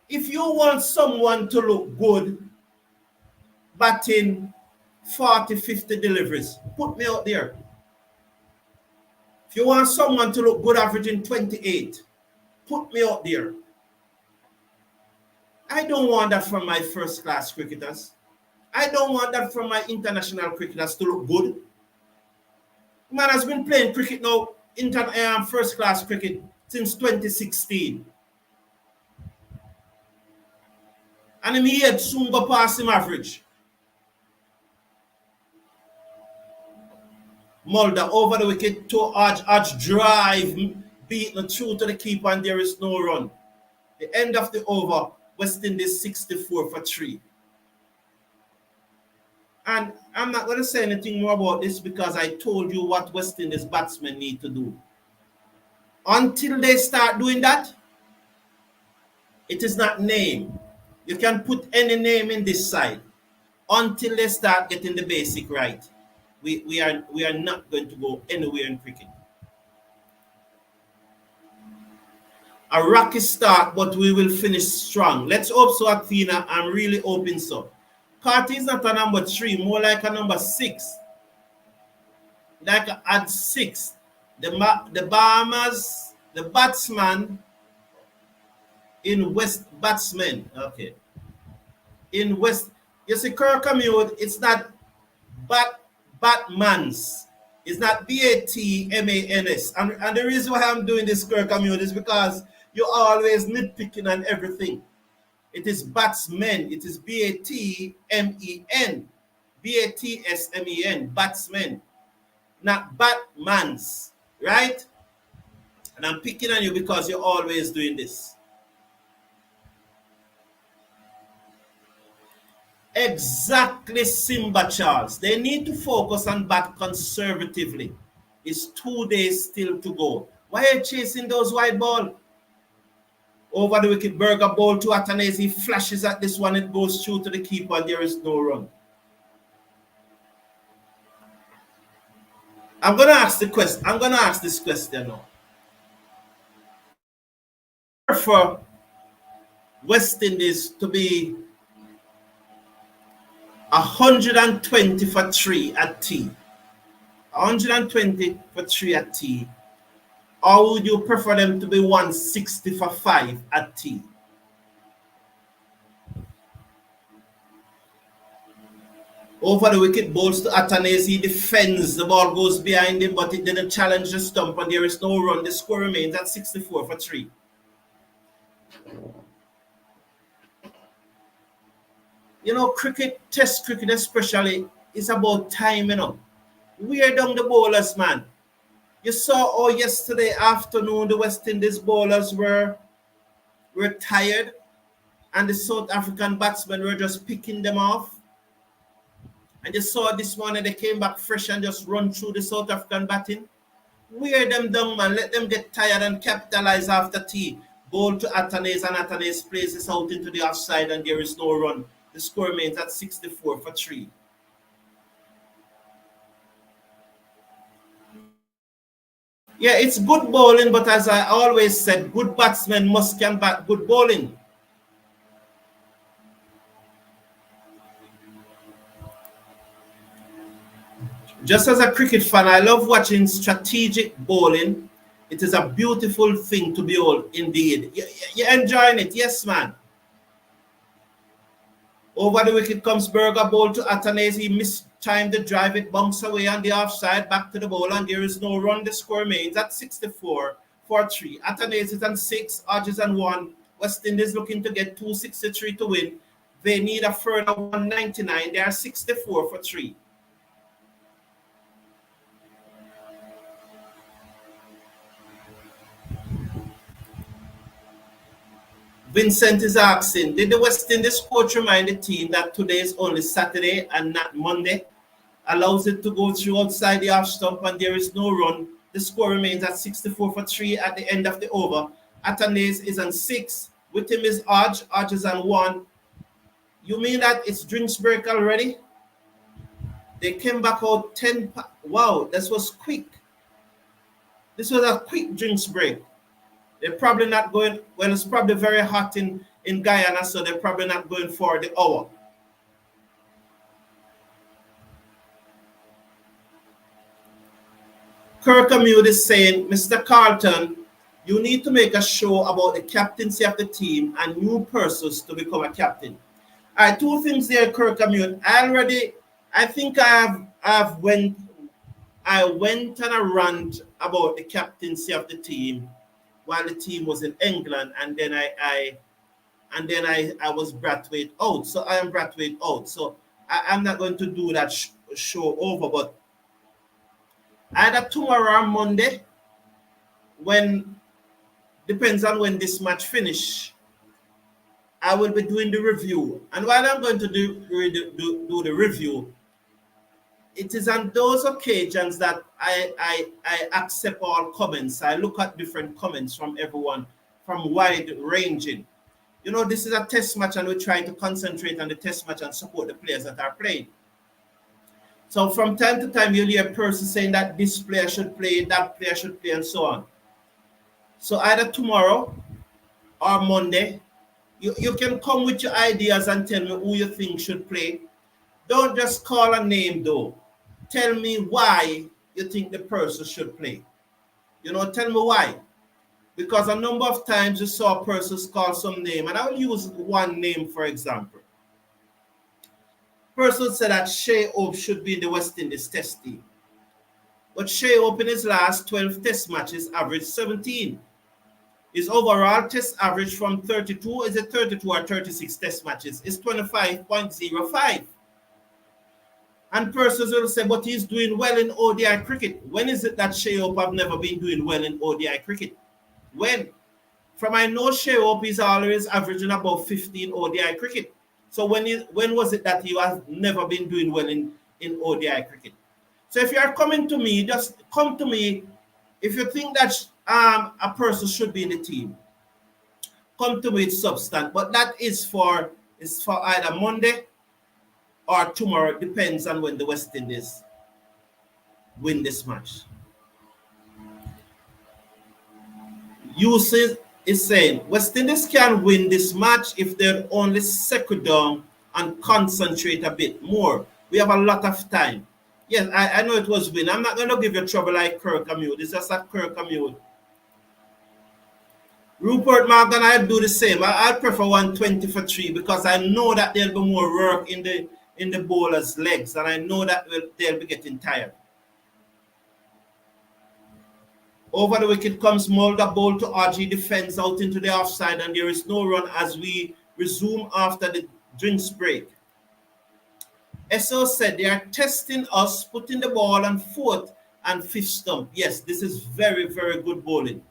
If you want someone to look good batting 40, 50 deliveries, put me out there. If you want someone to look good averaging 28, put me out there. I don't want that from my first-class cricketers. I don't want that from my international cricketers to look good. Man has been playing cricket now, first-class cricket, since 2016. And he had soon go past him average. Mulder over the wicket to Hodge. Hodge drive, beaten through to the keeper, and there is no run. The end of the over, West Indies 64 for 3. And I'm not going to say anything more about this because I told you what West Indies batsmen need to do. Until they start doing that, it is not name. You can put any name in this side. Until they start getting the basic right, we are not going to go anywhere in cricket. A rocky start, but we will finish strong. Let's hope so, Athena. I'm really hoping so. Carty is not a number 3, more like a number 6. Like at 6. The Bahamas, the batsman in West, batsmen. Okay. In West, you see, Kirkamute, it's not Batmans. It's not Batmans. And the reason why I'm doing this Kirkamute is because you're always nitpicking on everything. It is batsmen. It is Batmen. Batsmen. Batsmen. Not Batmans. Right? And I'm picking on you because you're always doing this. Exactly, Simba Charles. They need to focus on bat conservatively. It's 2 days still to go. Why are you chasing those wide ball? Over the wicket, Burger ball to Athanaze. He flashes at this one. It goes through to the keeper. There is no run. I'm going to ask this question now. For West Indies to be 120 for 3 at tea. 120 for 3 at tea. Or would you prefer them to be 160 for 5 at tea? Over the wicket, balls to Athanaze. He defends. The ball goes behind him, but it didn't challenge the stump, and there is no run. The score remains at 64 for 3. You know, cricket, test cricket especially, is about time, Wear down the bowlers, man. You saw yesterday afternoon the West Indies bowlers were tired and the South African batsmen were just picking them off. And you saw this morning they came back fresh and just run through the South African batting. Wear them down, man. Let them get tired and capitalize after tea. Ball to Athanaze, and Athanaze plays this out into the offside, and there is no run. The score remains at 64 for 3. Yeah, it's good bowling, but as I always said, good batsmen must can bat good bowling. Just as a cricket fan, I love watching strategic bowling. It is a beautiful thing to behold, indeed. You're enjoying it, yes, man. Over the wicket comes Berger, ball to Athanaze. He mistimed the drive. It bumps away on the offside, back to the ball, and there is no run. The score remains at 64 for 3. Athanaze is on 6, Hodge is on 1. West Indies looking to get 263 to win. They need a further 199. They are 64 for 3. Vincent is asking, did the West Indies coach remind the team that today is only Saturday and not Monday? Allows it to go through outside the off stump and there is no run. The score remains at 64 for 3 at the end of the over. Athanaze is on 6. With him is Hodge. Hodge is on 1. You mean that it's drinks break already? They came back out 10. Wow, this was quick. This was a quick drinks break. They're probably not going, well, it's probably very hot in Guyana, so they're probably not going for the hour. Kirkamute is saying, Mr. Carlton, you need to make a show about the captaincy of the team and new persons to become a captain. All right, 2 things there, Kirkamute. I think I went on a rant about the captaincy of the team while the team was in England, and then I was Brathwaite out. So I am Brathwaite out. So I'm not going to do that show over, but either tomorrow or Monday, depends on when this match finish, I will be doing the review. And while I'm going to do the review, it is on those occasions that I accept all comments. I look at different comments from everyone, from wide ranging. You know, this is a test match and we're trying to concentrate on the test match and support the players that are playing. So from time to time, you'll hear a person saying that this player should play, that player should play, and so on. So either tomorrow or Monday, you can come with your ideas and tell me who you think should play. Don't just call a name, though. Tell me why you think the person should play. You know, tell me why. Because a number of times you saw persons call some name, and I will use one name, for example. Person said that Shea Hope should be in the West Indies test team. But Shea Hope in his last 12 test matches averaged 17. His overall test average from 32, is it 32 or 36 test matches, is 25.05. And persons will say, but he's doing well in ODI cricket. When is it that Shea Hope have never been doing well in ODI cricket? When? From I know Shea Hope is always averaging about 15 ODI cricket. So when was it that you have never been doing well in ODI cricket? So if you are coming to me, just come to me. If you think that a person should be in the team, come to me with substance. But that is for either Monday or tomorrow. It depends on when the West Indies win this match. Usage is saying West Indies can win this match if they're only settle down and concentrate a bit more. We have a lot of time. Yes, I know it was win. I'm not going to give you trouble like Kirkamute. It's just a Kirkamute. Rupert Morgan, I'll do the same. I'll prefer 120 for 3 because I know that there'll be more work in the bowler's legs, and I know that they'll be getting tired. Over the wicket comes Mulder, ball to Hodge, defends out into the offside, and there is no run as we resume after the drinks break. SO said they are testing us, putting the ball on 4th and 5th stump. Yes, this is very, very good bowling.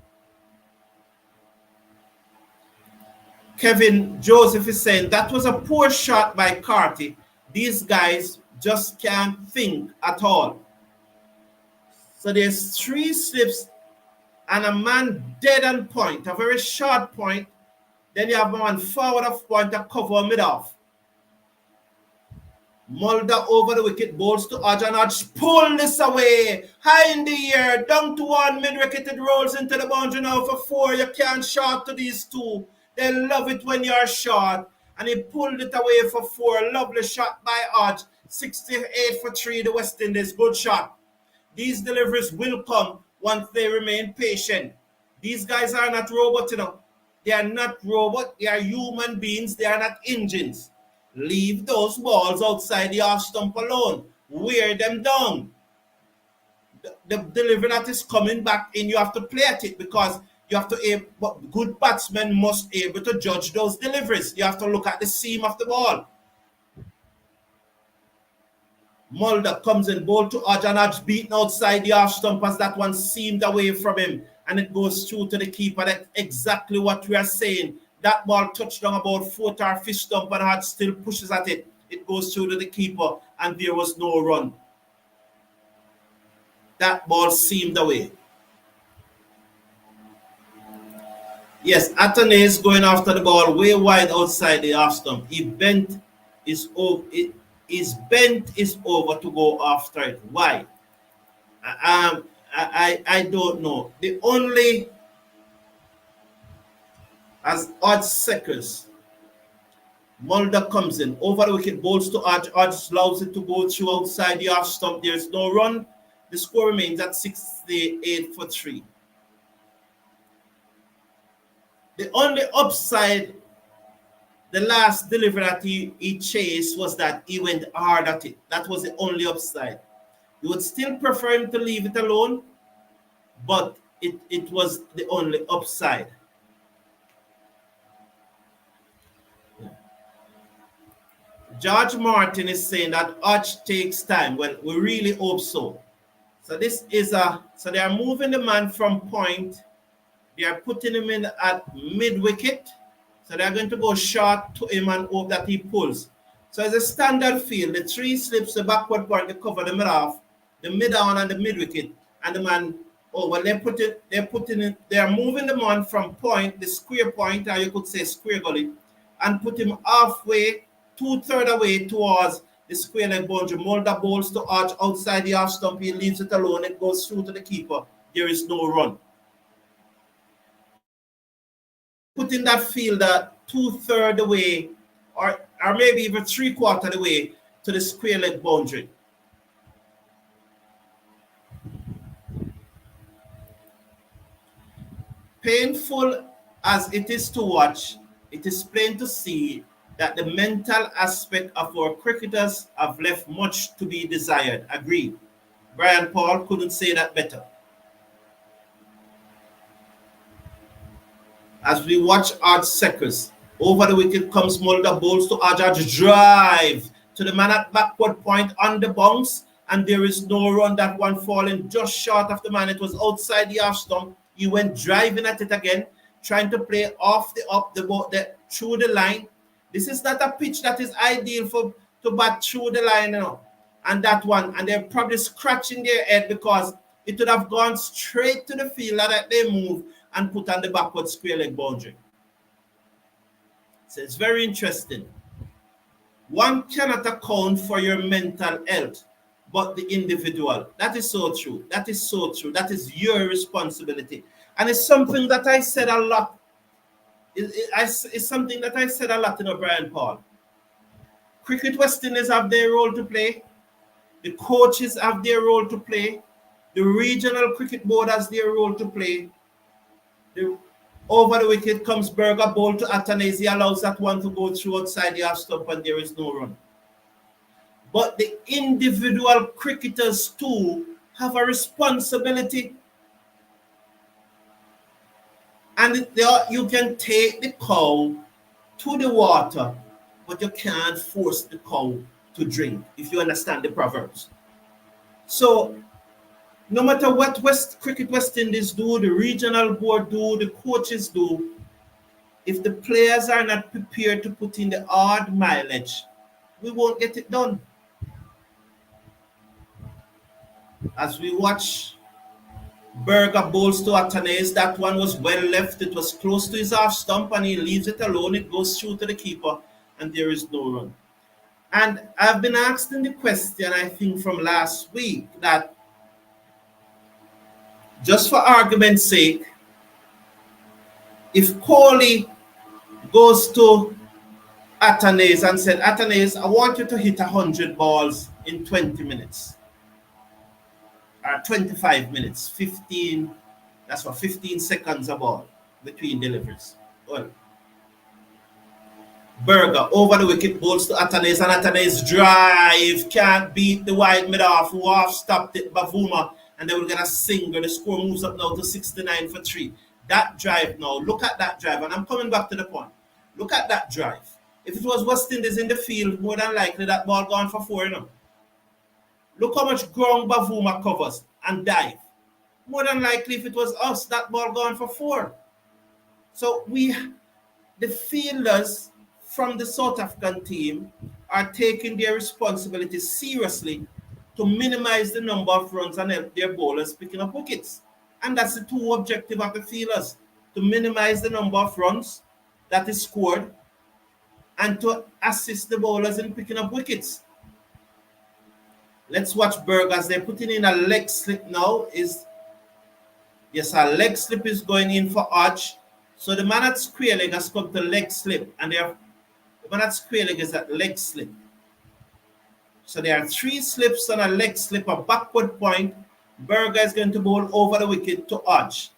Kevin Joseph is saying that was a poor shot by Carty. These guys just can't think at all. So there's 3 slips and a man dead on point, a very short point. Then you have one forward of point to cover mid off. Mulder over the wicket, balls to Hodge, and Hodge pull this away. High in the air, down to 1, mid-wicket, it rolls into the boundary now for 4. You can't short to these 2. They love it when you're short. And he pulled it away for 4. Lovely shot by Hodge. 68 for 3, the West Indies. Good shot. These deliveries will come once they remain patient. These guys are not robots, you know. They are not robots. They are human beings. They are not engines. Leave those balls outside the off stump alone. Wear them down. The delivery that is coming back in, you have to play at it because you have to. But good batsmen must be able to judge those deliveries. You have to look at the seam of the ball. Mulder comes in, ball to Hodge, and Hodge beaten outside the off stump as that one seamed away from him, and it goes through to the keeper. That's exactly what we are saying. That ball touched down about 4th or 5th stump, and Hodge still pushes at it. It goes through to the keeper, and there was no run. That ball seamed away. Yes, Athanaze going after the ball way wide outside the off stump. He bent his over. His bent is over to go after it. Why? I don't know. The only, as Hodge seconds, Mulder comes in over the wicket, balls to Hodge. Hodge allows it to go through outside the off stump. There is no run. The score remains at 68 for 3. The only upside, the last delivery that he chased, was that he went hard at it. That was the only upside. You would still prefer him to leave it alone, but it was the only upside. George Martin is saying that Hodge takes time. Well, we really hope so. So this is so they are moving the man from point. They are putting him in at mid-wicket. So they're going to go short to him and hope that he pulls. So it's a standard field. The 3 slips, the backward point, they cover the mid-off, the mid-on and the mid-wicket. And the man, they are moving the man from point, the square point, or you could say square gully, and put him halfway, 2/3 away towards the square leg boundary. Mulder bowls to Hodge outside the off stump. He leaves it alone. It goes through to the keeper. There is no run. Putting that fielder 2/3 away, or maybe even 3/4 the way to the square leg boundary. Painful as it is to watch, it is plain to see that the mental aspect of our cricketers have left much to be desired. Agreed. Brian Paul couldn't say that better. As we watch Hodge seconds, over the wicket comes Mulder, bowls to Hodge, drive to the man at backward point on the bounce, and there is no run. That one falling just short of the man. It was outside the off stump. He went driving at it again, trying to play off through the line. This is not a pitch that is ideal to bat through the line, you know. And that one, and they're probably scratching their head because it would have gone straight to the fielder that they move and put on the backward square leg boundary. So it's very interesting. One cannot account for your mental health, but the individual. That is so true. That is so true. That is your responsibility. And it's something that I said a lot. It's something that I said a lot in Brian Paul. Cricket West Indies have their role to play. The coaches have their role to play. The regional cricket board has their role to play. Over the wicket comes Berger, ball to Athanaze. He allows that one to go through outside the half stump and there is no run. But the individual cricketers too have a responsibility. And you can take the cow to the water, but you can't force the cow to drink, if you understand the proverbs. So no matter what Cricket West Indies do, the regional board do, the coaches do, if the players are not prepared to put in the hard mileage, we won't get it done. As we watch Berger bowls to Athanaze, that one was well left. It was close to his half stump and he leaves it alone. It goes through to the keeper and there is no run. And I've been asking the question, I think, from last week that just for argument's sake, if Coley goes to Athanaze and said, Athanaze, I want you to hit 100 balls in 20 minutes. 25 minutes, 15, that's what, 15 seconds a ball between deliveries. Well, Berger over the wicket, bowls to Athanaze, and Athanaze drive, can't beat the wide mid-off, who off-stopped it, Bavuma, and they will get a single. The score moves up now to 69 for 3. That drive now, look at that drive, and I'm coming back to the point. Look at that drive. If it was West Indies in the field, more than likely that ball gone for 4, you know. Look how much ground Bavuma covers and dive. More than likely, if it was us, that ball gone for 4. So the fielders from the South African team are taking their responsibility seriously to minimize the number of runs and help their bowlers picking up wickets. And that's the two objectives of the fielders, to minimize the number of runs that is scored and to assist the bowlers in picking up wickets. Let's watch Berger as they're putting in a leg slip now. Yes, a leg slip is going in for Hodge. So the man at square leg has come to leg slip, and the man at square leg is at leg slip. So there are 3 slips on a leg slip, a backward point. Berger is going to bowl over the wicket to Hodge.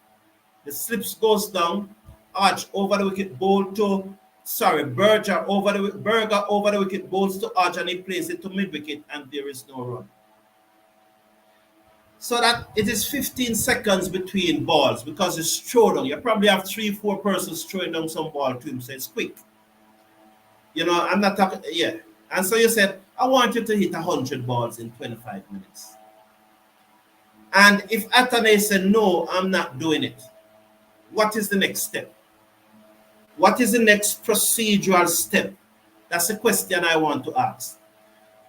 The slips goes down. Hodge over the wicket, Berger over the wicket, bowls to Hodge, and he plays it to mid wicket, and there is no run. So that it is 15 seconds between balls because it's thrown down. You probably have 3-4 persons throwing down some ball to him, so it's quick. You know, I'm not talking, yeah. And so you said, I want you to hit 100 balls in 25 minutes. And if Athanaze said, no, I'm not doing it, what is the next step? What is the next procedural step? That's the question I want to ask.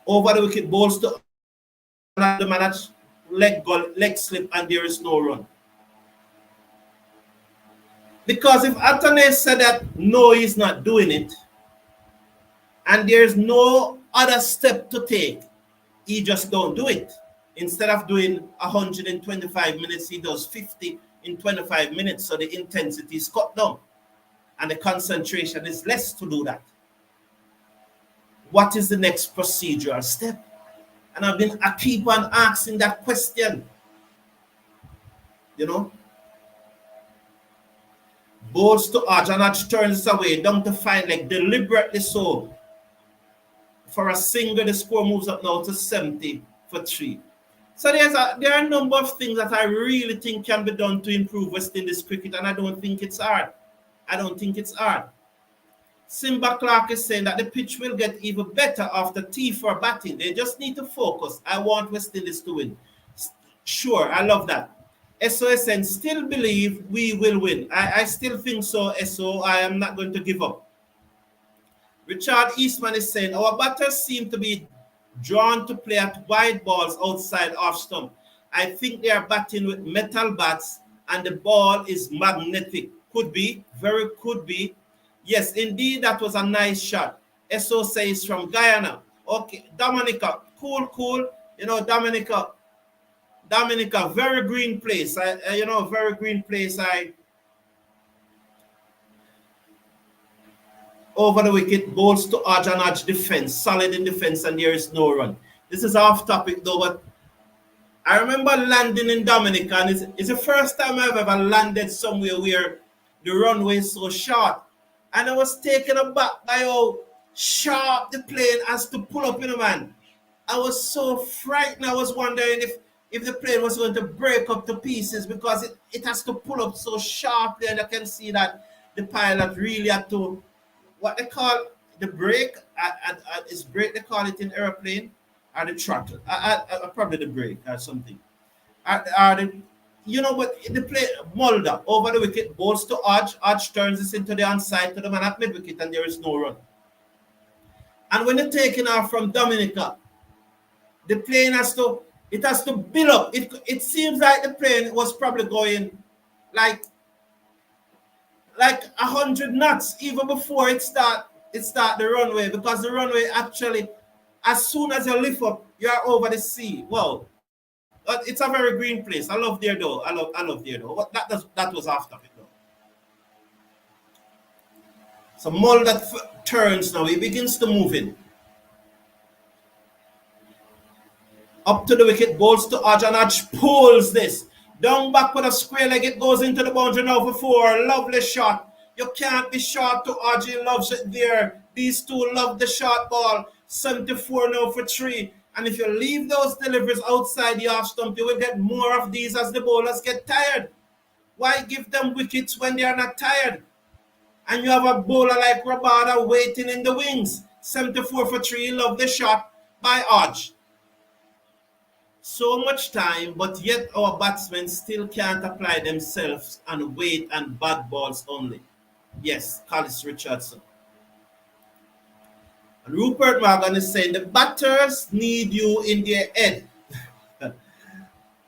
Over the wicket, balls to the manage leg slip, and there is no run. Because if Athanaze said that no, he's not doing it, and there's no other step to take, he just don't do it. Instead of doing 125 minutes, he does 50 in 25 minutes, so the intensity is cut down and the concentration is less to do that. What is the next procedural step? And I keep on asking that question. You know? Bowls to Hodge, and Hodge turns away down to fine leg, deliberately so. For a single, the score moves up now to 70 for 3. So there are a number of things that I really think can be done to improve West Indies cricket, and I don't think it's hard. Simba Clark is saying that the pitch will get even better after T4 batting. They just need to focus. I want West Indies to win. Sure, I love that. SOSN still believe we will win. I still think so, SO. I am not going to give up. Richard Eastman is saying, our batters seem to be drawn to play at wide balls outside off stump. I think they are batting with metal bats and the ball is magnetic. Could be, very could be. Yes, indeed, that was a nice shot. SO says from Guyana. Okay, Dominica, cool. You know, Dominica, very green place. Very green place. Over the wicket, bowls to Hodge and Hodge defense, solid in defense, and there is no run. This is off topic though, but I remember landing in Dominica, and it's the first time I've ever landed somewhere where the runway is so short. And I was taken aback by how sharp the plane has to pull up, man. I was so frightened. I was wondering if the plane was going to break up to pieces because it has to pull up so sharply, and I can see that the pilot really had to, what they call the brake, is brake they call it in airplane, or the throttle, probably the brake or something. But the play Mulder over the wicket, bowls to Hodge. Hodge turns this into the onside to the man at mid wicket, and there is no run. And when they're taking off from Dominica, the plane has to It has to build up. It seems like the plane was probably going like 100 knots even before it start the runway, because the runway actually, as soon as you lift up, you are over the sea. Wow, but it's a very green place. I love there though. I love there though. That was after it though. So Mulder turns now. He begins to move in. Up to the wicket, balls to Hodge, and Hodge pulls this. Down back with a square leg, it goes into the boundary now for 4. Lovely shot. You can't be short to Hodge. He loves it there. These two love the short ball. 74 now for 3. And if you leave those deliveries outside the off stump, you will get more of these as the bowlers get tired. Why give them wickets when they are not tired? And you have a bowler like Rabada waiting in the wings. 74 for 3. Love the shot by Hodge. So much time, but yet our batsmen still can't apply themselves and wait and bad balls only. Yes, Carlos Richardson. And Rupert Morgan is saying the batters need you in their head.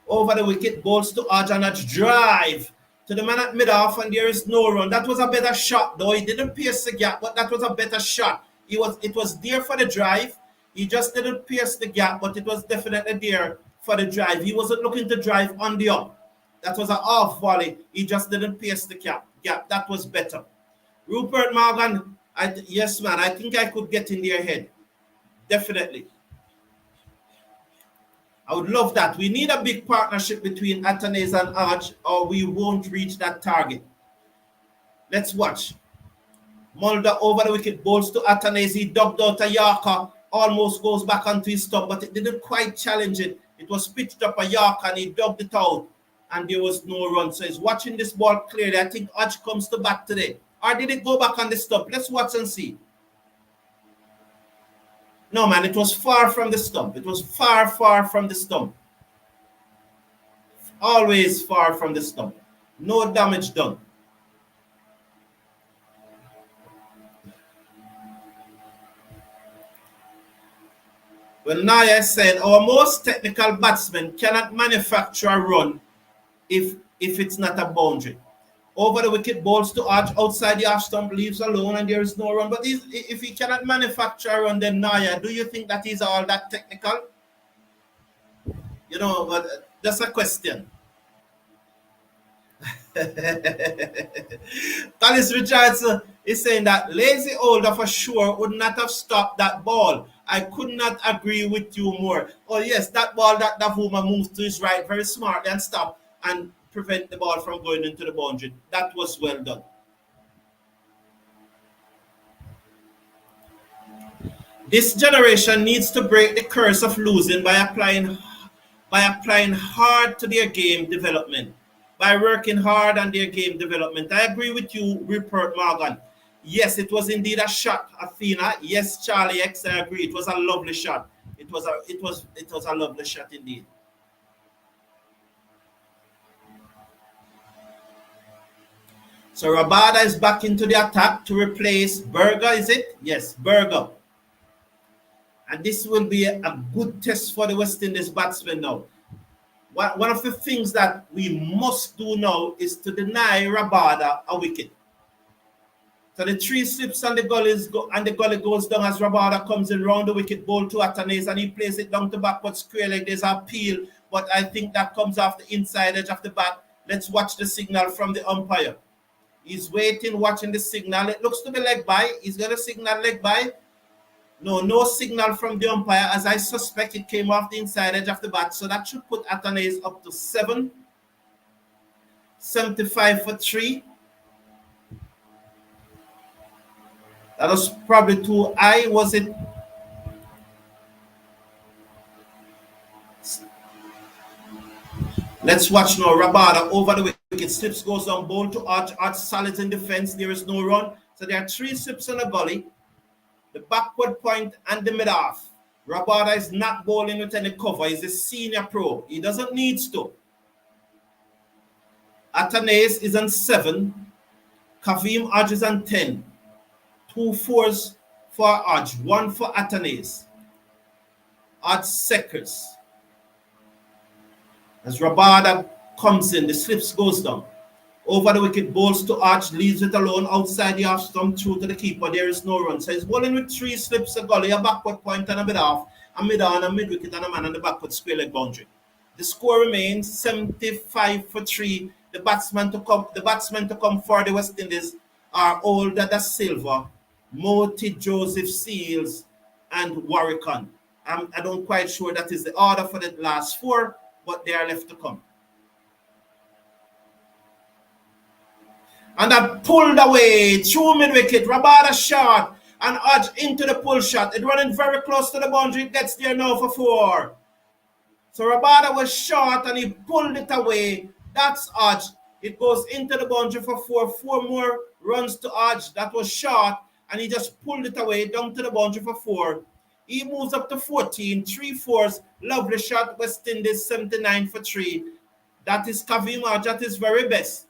Over the wicket, balls to Hodge, and Hodge drive to the man at mid-off, and there is no run. That was a better shot, though. He didn't pierce the gap, but that was a better shot. It was there for the drive. He just didn't pierce the gap, but it was definitely there for the drive. He wasn't looking to drive on the up. That was an off volley. He just didn't pierce the gap. That was better. Rupert Morgan, yes, man, I think I could get in their head. Definitely. I would love that. We need a big partnership between Athanaze and Hodge, or we won't reach that target. Let's watch. Mulder over the wicket, balls to Athanaze. He dubbed out a Yorker, almost goes back onto his stump, but it didn't quite challenge it. It was pitched up a Yorker, and he dubbed it out, and there was no run. So he's watching this ball clearly. I think Hodge comes to bat today. Or did it go back on the stump? Let's watch and see. No, man, it was far from the stump. It was far, far from the stump. Always far from the stump. No damage done. Well, Naya is saying our most technical batsmen cannot manufacture a run if it's not a boundary. Over the wicket, balls to Hodge, outside the off stump, leaves alone, and there is no run. But if he cannot manufacture a run, then Naya, do you think that he's all that technical? You know, but that's a question. Carlos Richardson is saying that lazy older for sure would not have stopped that ball. I could not agree with you more. Oh yes, that ball that Bavuma moves to his right very smartly and stop and prevent the ball from going into the boundary. That was well done. This generation needs to break the curse of losing by applying hard to their game development, by working hard on their game development. I agree with you, Rupert Morgan. Yes, it was indeed a shot, Athena. Yes, Charlie X, I agree. It was a lovely shot. It was a lovely shot indeed. So Rabada is back into the attack to replace Berger, is it? Yes, Berger. And this will be a good test for the West Indies batsmen now. One of the things that we must do now is to deny Rabada a wicket. So the 3 slips and the gully goes down as Rabada comes in round the wicket, ball to Athanaze, and he plays it down to backward square leg. There's a peel, but I think that comes off the inside edge of the bat. Let's watch the signal from the umpire. He's waiting, watching the signal. It looks to be leg by. He's going to signal leg by. No signal from the umpire, as I suspect it came off the inside edge of the bat. So that should put Athanaze up to 7. 75 for 3. That was probably too high, was it? Let's watch now. Rabada over the wicket. Slips goes down, ball to Hodge. Hodge solids in defense. There is no run. So there are 3 slips on the gully, the backward point, and the mid-off. Rabada is not bowling with any cover. He's a senior pro. He doesn't need to. Athanaze is on 7. Kavem Hodge is on 10. 2 fours for Hodge, 1 for Athanaze. Hodge seconds. As Rabada comes in, the slips goes down. Over the wicket, balls to Hodge, leaves it alone outside the off stump, through to the keeper. There is no run. So he's bowling with 3 slips, a gully, a backward point, and a mid off, a mid on, a mid wicket, and a man on the backward square leg boundary. The score remains 75 for 3. The batsmen to come for the West Indies are older than Silva, Motie, Joseph Seals, and Warrican. I don't quite sure that is the order for the last 4, but they are left to come. And that pulled away through mid wicket. Rabada shot and Hodge into the pull shot. It running very close to the boundary. It gets there now for 4. So Rabada was short and he pulled it away. That's Hodge. It goes into the boundary for 4. 4 more runs to Hodge. That was short and he just pulled it away down to the boundary for 4. He moves up to 14. 3 fours. Lovely shot. West Indies 79 for 3. That is Kavem at his very best.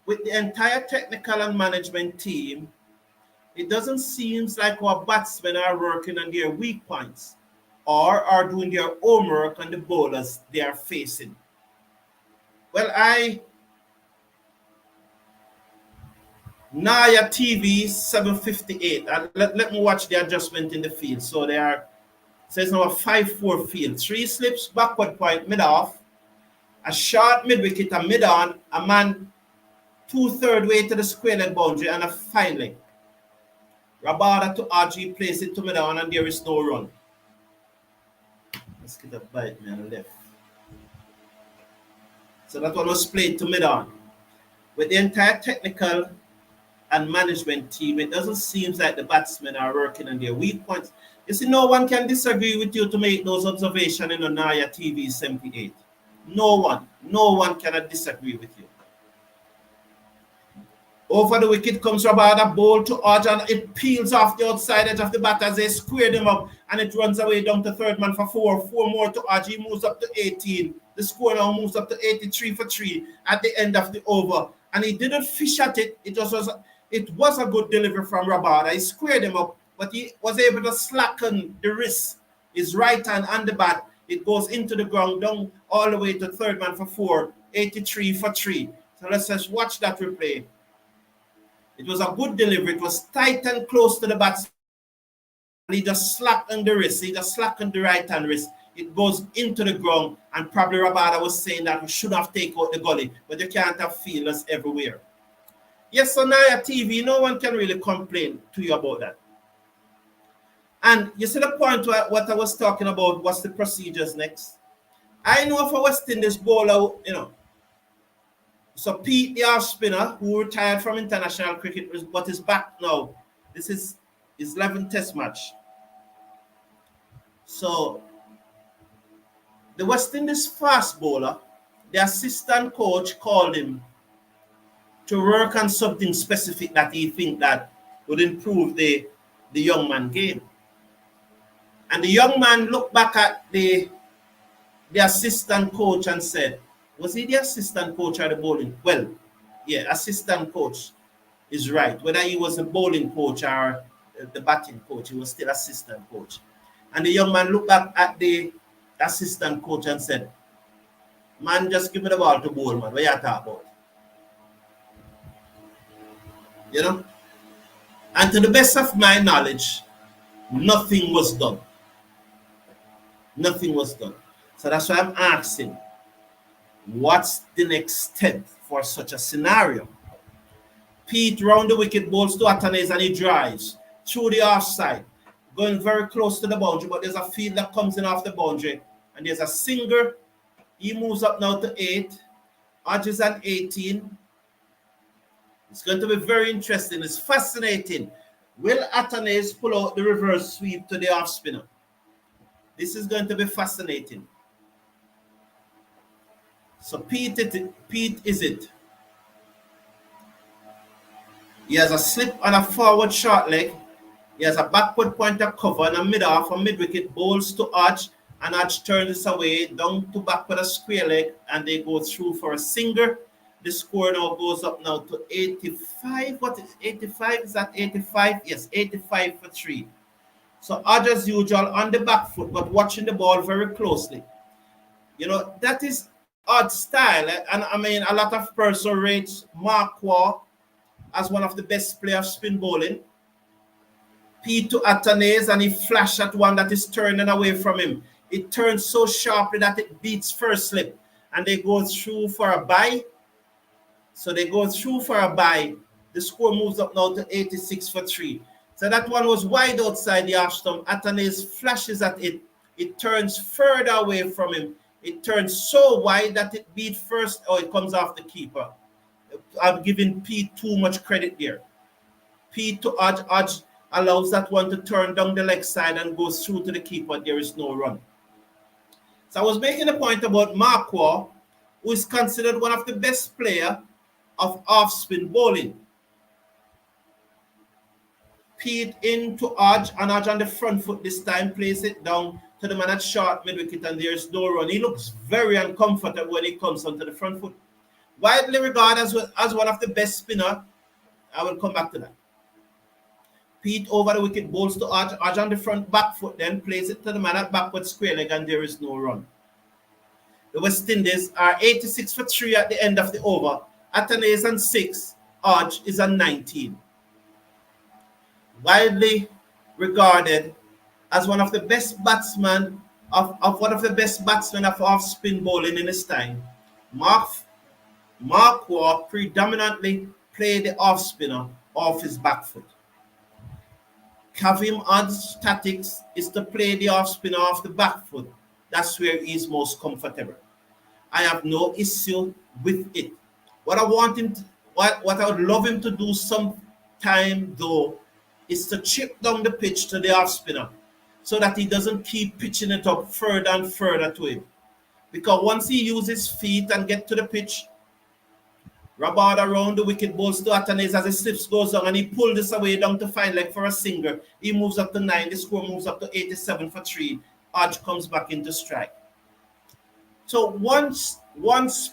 With the entire technical and management team, it doesn't seem like our batsmen are working on their weak points or are doing their homework on the bowlers they are facing. Well, Naya TV 758. Let me watch the adjustment in the field. So it's now a 5-4 field. 3 slips, backward point, mid off, a short mid wicket, a mid on, a man 2/3 way to the square leg boundary and a fine leg. Rabada to RG plays it to mid on and there is no run. Let's get a bite me on the left. So that one was played to mid on. With the entire technical and management team, it doesn't seem like the batsmen are working on their weak points. You see, no one can disagree with you to make those observations in Naya TV 78. No one cannot disagree with you. Over the wicket comes Rabada, bowl to Hodge, and it peels off the outside edge of the bat as they square them up, and it runs away down to third man for 4. 4 more to Hodge. He moves up to 18. The score now moves up to 83 for 3 at the end of the over. And he didn't fish at it. It was a good delivery from Rabada. He squared him up, but he was able to slacken the wrist. His right hand on the bat. It goes into the ground, down all the way to third man for 4. 83 for 3. So let's just watch that replay. It was a good delivery. It was tight and close to the batsman. He just slackened the wrist. He just slackened the right hand wrist. It goes into the ground. And probably Rabada was saying that we should have taken out the gully. But you can't have fielders everywhere. Yes, on Naya TV, no one can really complain to you about that. And you see the point where what I was talking about, what's the procedures next? I know for West Indies bowler, so Pete, the off spinner, who retired from international cricket, but is back now. This is his 11th test match. So the West Indies fast bowler, the assistant coach called him to work on something specific that he think that would improve the young man game. And the young man looked back at the assistant coach and said, was he the assistant coach or the bowling? Well, yeah, assistant coach is right. Whether he was a bowling coach or the batting coach, he was still assistant coach. And the young man looked back at the assistant coach and said, man, just give me the ball to bowl, man. What you talking about? You know? And to the best of my knowledge, nothing was done. Nothing was done. So that's why I'm asking, what's the next step for such a scenario? Pete round the wicket, bowls to Athanaze and he drives through the offside, going very close to the boundary, but there's a field that comes in off the boundary and there's a singer. He moves up now to 8. Hodge is at 18. It's going to be very interesting. It's fascinating. Will Athanaze pull out the reverse sweep to the off spinner? This is going to be fascinating. So Pete is it. He has a slip on a forward short leg. He has a backward pointer cover and a mid-off, a mid-wicket, bowls to Hodge, and Hodge turns this away, down to back with a square leg, and they go through for a singer. The score now goes up now to 85. What is 85? Is that 85? Yes, 85 for 3. So Hodge as usual on the back foot, but watching the ball very closely. That is odd style. And I mean, a lot of person rates Markram as one of the best players spin bowling. P to Athanaze, and he flash at one that is turning away from him. It turns so sharply that it beats first slip. And they go through for a bye. So they go through for a bye. The score moves up now to 86 for 3. So that one was wide outside the half stump. Athanaze flashes at it. It turns further away from him. It turns so wide that it beat first. Oh, it comes off the keeper. I'm giving P too much credit there. P to Hodge. Hodge allows that one to turn down the leg side and goes through to the keeper. There is no run. So I was making a point about Markram, who is considered one of the best players of off-spin bowling. P into Hodge, and Hodge on the front foot this time plays it down to the man at short mid-wicket, and there is no run. He looks very uncomfortable when he comes onto the front foot. Widely regarded as one of the best spinner. I will come back to that. Pete over the wicket, bowls to Hodge. Hodge on the front back foot, then plays it to the man at backward square leg, and there is no run. The West Indies are 86 for 3 at the end of the over. Athanaze on 6, Hodge is on 19. Widely regarded as one of the best batsmen of off-spin bowling in his time, Markram predominantly played the off-spinner off his back foot. Kavem odds tactics is to play the off-spinner off the back foot. That's where he's most comfortable. I have no issue with it. What I would love him to do sometime though is to chip down the pitch to the off-spinner so that he doesn't keep pitching it up further and further to him. Because once he uses his feet and get to the pitch, Rabada around the wicket, bowls to Athanaze as his slips goes down, and he pulls this away down to fine leg for a single. He moves up to 9. The score moves up to 87 for 3. Hodge comes back into strike. So once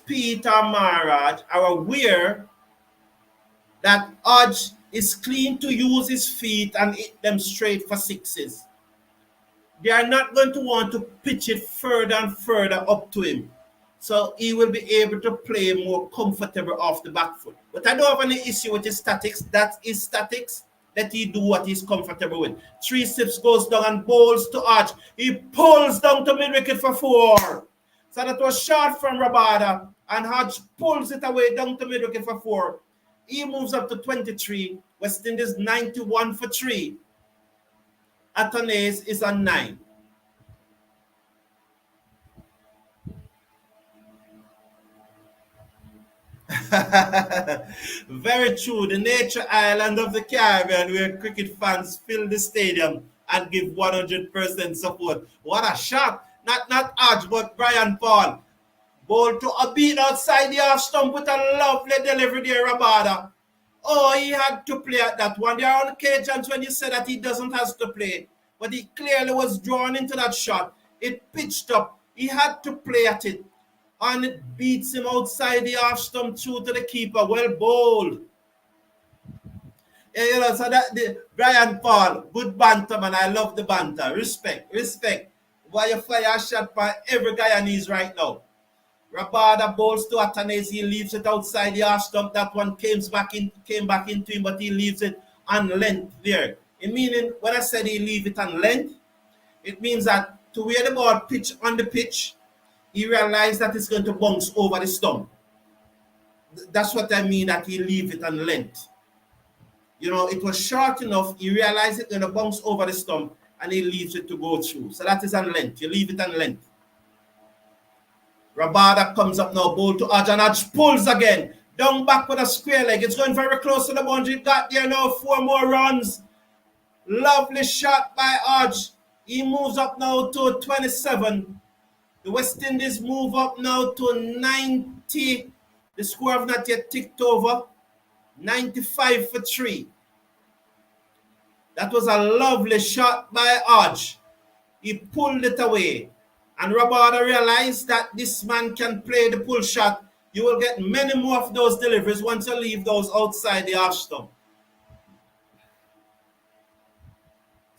Peter Maharaj are aware that Hodge is clean to use his feet and hit them straight for sixes, they are not going to want to pitch it further and further up to him. So he will be able to play more comfortable off the back foot. But I don't have any issue with his statics. That is statics. Let he do what he's comfortable with. 3 steps goes down and bowls to Hodge. He pulls down to mid-wicket for 4. So that was short from Rabada. And Hodge pulls it away down to mid-wicket for 4. He moves up to 23. West Indies 91 for 3. Athanaze is on 9. Very true. The nature island of the Caribbean, where cricket fans fill the stadium and give 100% support. What a shot! Not Hodge, but Brian Paul. Ball to a beat outside the half stump with a lovely delivery there, Rabada. Oh, he had to play at that one. There are occasions when you say that he doesn't have to play, but he clearly was drawn into that shot. It pitched up. He had to play at it. And it beats him outside the half stump through to the keeper. Well bowled. Yeah, so that the Brian Paul, good banter, man. I love the banter. Respect. Why you fire a shot by every guy on his right now. Rabada bowls to Athanaze. He leaves it outside the half stump. That one came back into him, but he leaves it on length there. It meaning when I said he leave it on length, it means that to where the ball pitch on the pitch, he realized that it's going to bounce over the stump. That's what I mean, that he leave it on length. It was short enough. He realized it's going to bounce over the stump, and he leaves it to go through. So that is on length. You leave it on length. Rabada comes up now, bowl to Hodge, and Hodge pulls again. Down back with a square leg. It's going very close to the boundary. Got there now, 4 more runs. Lovely shot by Hodge. He moves up now to 27. The West Indies move up now to 90. The score have not yet ticked over. 95 for 3. That was a lovely shot by Hodge. He pulled it away. And Rabada realized that this man can play the pull shot. You will get many more of those deliveries once you leave those outside the half stump.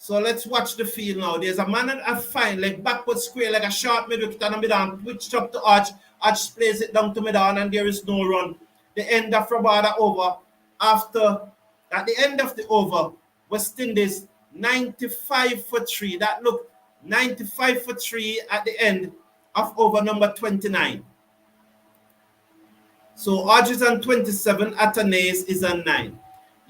So let's watch the field now. There's a man at fine, like backward square, like a short mid wicket and a mid-on, switched up to Hodge. Hodge plays it down to mid-on and there is no run. The end of Rabada over. At the end of the over, West Indies 95 for 3. That looked 95 for 3 at the end of over number 29. So Hodge is on 27, Athanaze is on 9.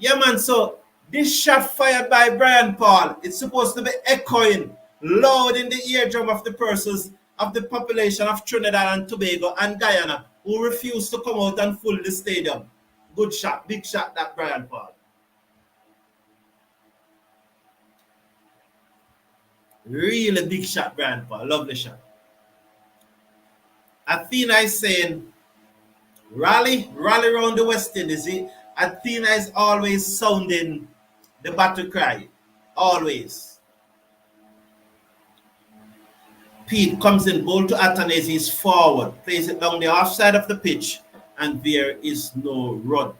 Yeah, man, so this shot fired by Brian Paul, it's supposed to be echoing loud in the eardrum of the persons of the population of Trinidad and Tobago and Guyana who refused to come out and fill the stadium. Good shot, big shot, that Brian Paul. Really big shot, Brian Paul. Lovely shot. Athena is saying, rally around the West Indies. Athena is always sounding the battle cry. Always. Pete comes in, ball to Athanaze, he's forward, plays it down the offside of the pitch, and there is no run.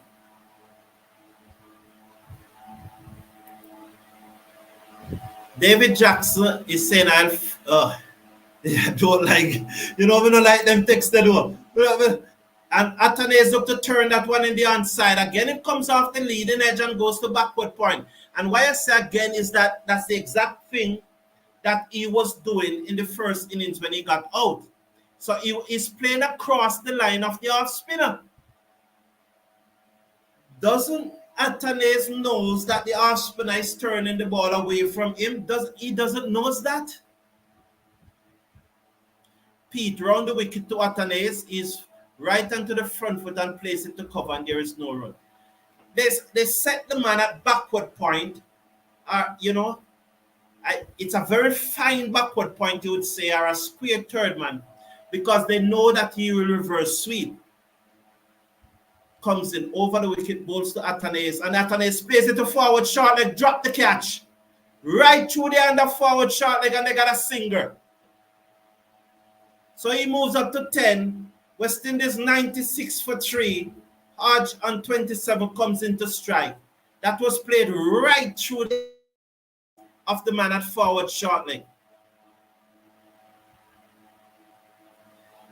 David Jackson is saying, I don't like, we don't like them texted though. And Athanaze look to turn that one in the onside. Again, it comes off the leading edge and goes to backward point. And why I say again is that that's the exact thing that he was doing in the first innings when he got out. So he's playing across the line of the off spinner. Doesn't Athanaze knows that the off spinner is turning the ball away from him? He doesn't know that? Pete round the wicket to Athanaze is right onto the front foot and place it to cover, and there is no run. They set the man at backward point. It's a very fine backward point, you would say, or a square third man, because they know that he will reverse sweep. Comes in over the wicket, bowls to Athanaze, and Athanaze plays it to forward short leg, drop the catch. Right through the end of forward short leg, and they got a singer. So he moves up to 10. West Indies 96 for 3. Hodge on 27 comes into strike. That was played right through the of the man at forward short leg.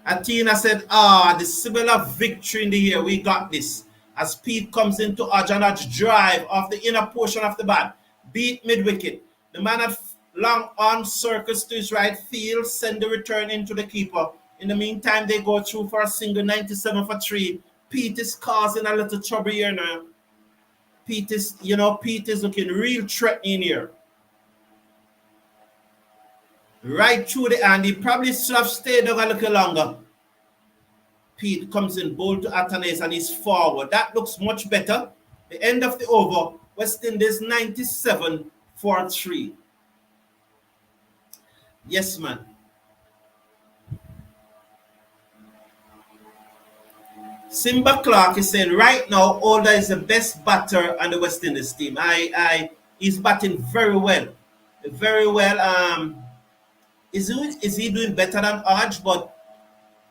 Athena said, the symbol of victory in the air. We got this. As Pete comes into Hodge and Hodge drive off the inner portion of the bat. Beat mid-wicket. The man at long arm circles to his right field, send the return into the keeper. In the meantime, they go through for a single 97 for 3. Pete is causing a little trouble here now. Pete is looking real threatening here. Right through the hand, he probably should have stayed down a little longer. Pete comes in, bowl to Athanaze, and he's forward. That looks much better. The end of the over, West Indies 97 for 3. Yes, man. Simba Clark is saying right now Mulder is the best batter on the West Indies team. He's batting very well. Very well. Is he doing better than Hodge? But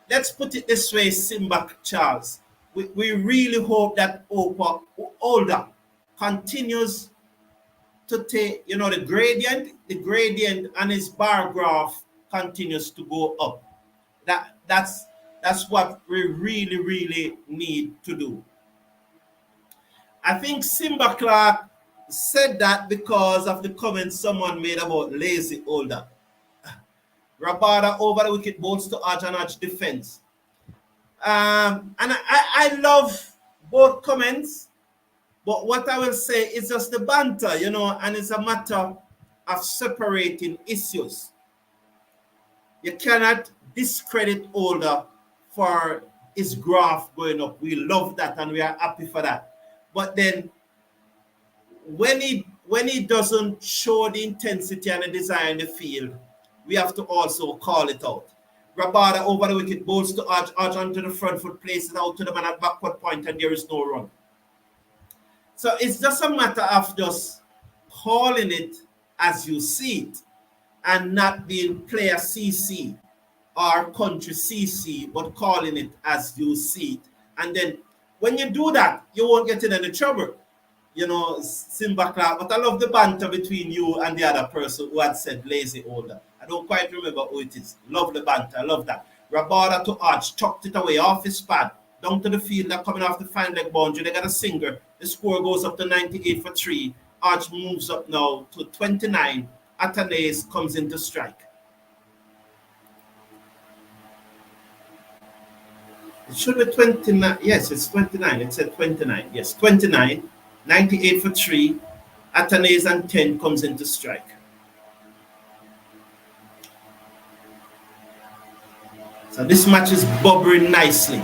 let's put it this way, Simba Charles. We really hope that Mulder continues to take, the gradient and his bar graph continues to go up. That's what we really, really need to do. I think Simba Clark said that because of the comments someone made about lazy Mulder. Rabada over the wicket, bowls to Hodge and Hodge defense. And I love both comments, but what I will say is just the banter, and it's a matter of separating issues. You cannot discredit Mulder for his graph going up. We love that and we are happy for that. But then when he doesn't show the intensity and the desire in the field, we have to also call it out. Rabada over the wicket, bowls to Hodge onto the front foot, places out to the man at backward point, and there is no run. So it's just a matter of just calling it as you see it and not being player CC or country CC, but calling it as you see it. And then when you do that, you won't get in any trouble. you know, Simba Clark, but I love the banter between you and the other person who had said lazy older. I don't quite remember who it is. Love the banter, I love that. Rabada to Hodge, chucked it away off his pad, down to the field, they're coming off the fine leg boundary. They got a singer. The score goes up to 98 for 3. Hodge moves up now to 29. Athanaze comes into strike. It should be 29. Yes, it's 29. It said 29. Yes, 29. 98 for 3. Athanaze and 10 comes into strike. So this match is bubbling nicely.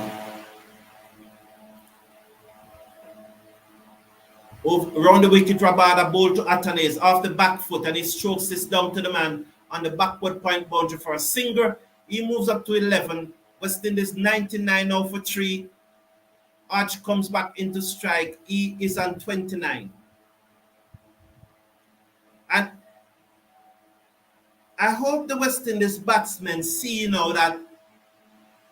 Around the wicket, Rabada bowled to Athanaze off the back foot, and he strokes this down to the man on the backward point boundary for a single. He moves up to 11. West Indies 99 now for 3. Hodge comes back into strike. He is on 29. And I hope the West Indies batsmen see now that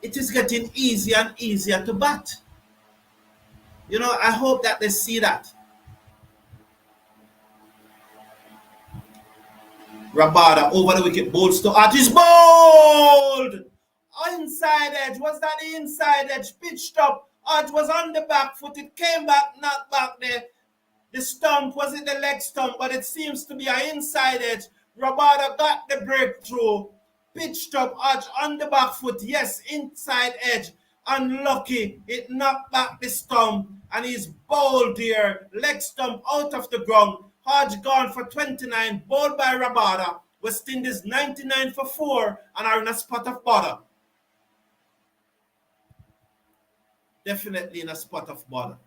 it is getting easier and easier to bat. You know, I hope that they see that. Rabada over the wicket, bowls to Hodge. Is bowled! Inside edge. Was that the inside edge? Pitched up. Hodge was on the back foot. It came back, not back there. The stump, was it the leg stump? But it seems to be an inside edge. Rabada got the breakthrough. Pitched up, Hodge on the back foot. Yes, inside edge. Unlucky. It knocked back the stump. And he's bowled here. Leg stump out of the ground. Hodge gone for 29. Bowled by Rabada. West Indies 99 for 4. And are in a spot of bother. Definitely in a spot of bother.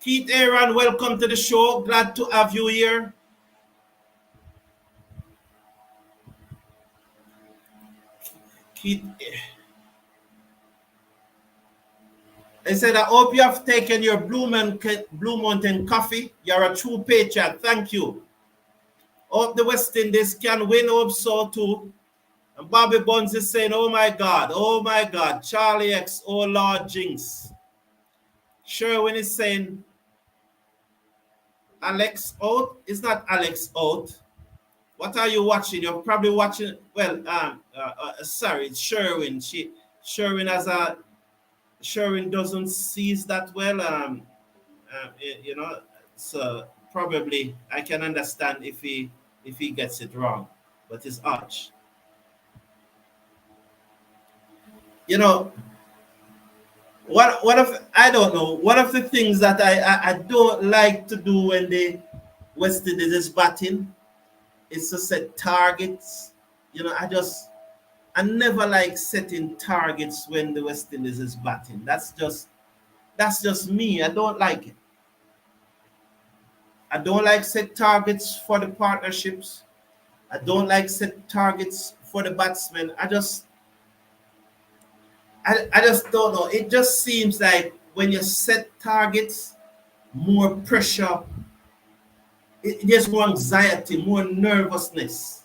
Keith Aaron, welcome to the show. Glad to have you here. Keith. I said, I hope you have taken your Blue Mountain coffee. You're a true patriot. Thank you. Hope the West Indies can win. Hope so too. And Bobby Buns is saying, oh my God, Charlie X, oh Lord Jinx. Sherwin is saying, Alex out? It's not Alex out. What are you watching? You're probably watching, well, sorry, it's Sherwin. Sherwin doesn't seize that well, you know, so probably I can understand if he gets it wrong, but it's Hodge. You know, what of I don't know. One of the things that I don't like to do when the West Indies is batting is to set targets. You know, I never like setting targets when the West Indies is batting. That's just me. I don't like it. I don't like set targets for the partnerships. I don't like set targets for the batsmen. I just don't know. It just seems like when you set targets, more pressure, there's more anxiety, more nervousness.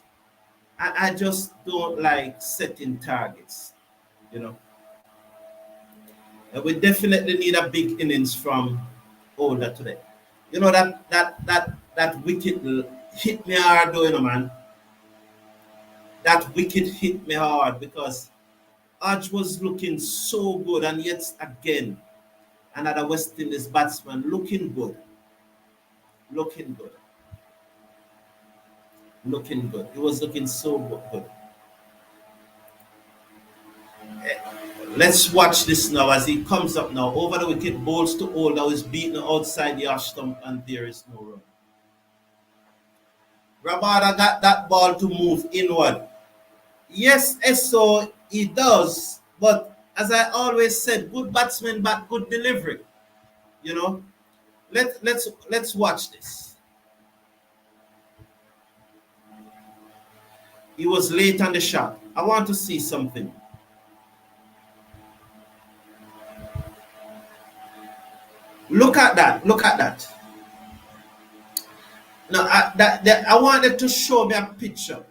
I just don't like setting targets, you know. And we definitely need a big innings from Older today. You know, that wicket hit me hard though, you know, man. That wicket hit me hard because Hodge was looking so good, and yet again, another West Indies batsman looking good. Looking good. Looking good. He was looking so good. Let's watch this now as he comes up now. Over the wicket, bowls to Older, who is beaten outside the ash stump, and there is no run. Rabada got that ball to move inward. Yes, so he does, but as I always said, good batsmen bat good delivery. You know, let's watch this. He was late on the shot. I want to see something. Look at that. Look at that. Now, I wanted to show me a picture.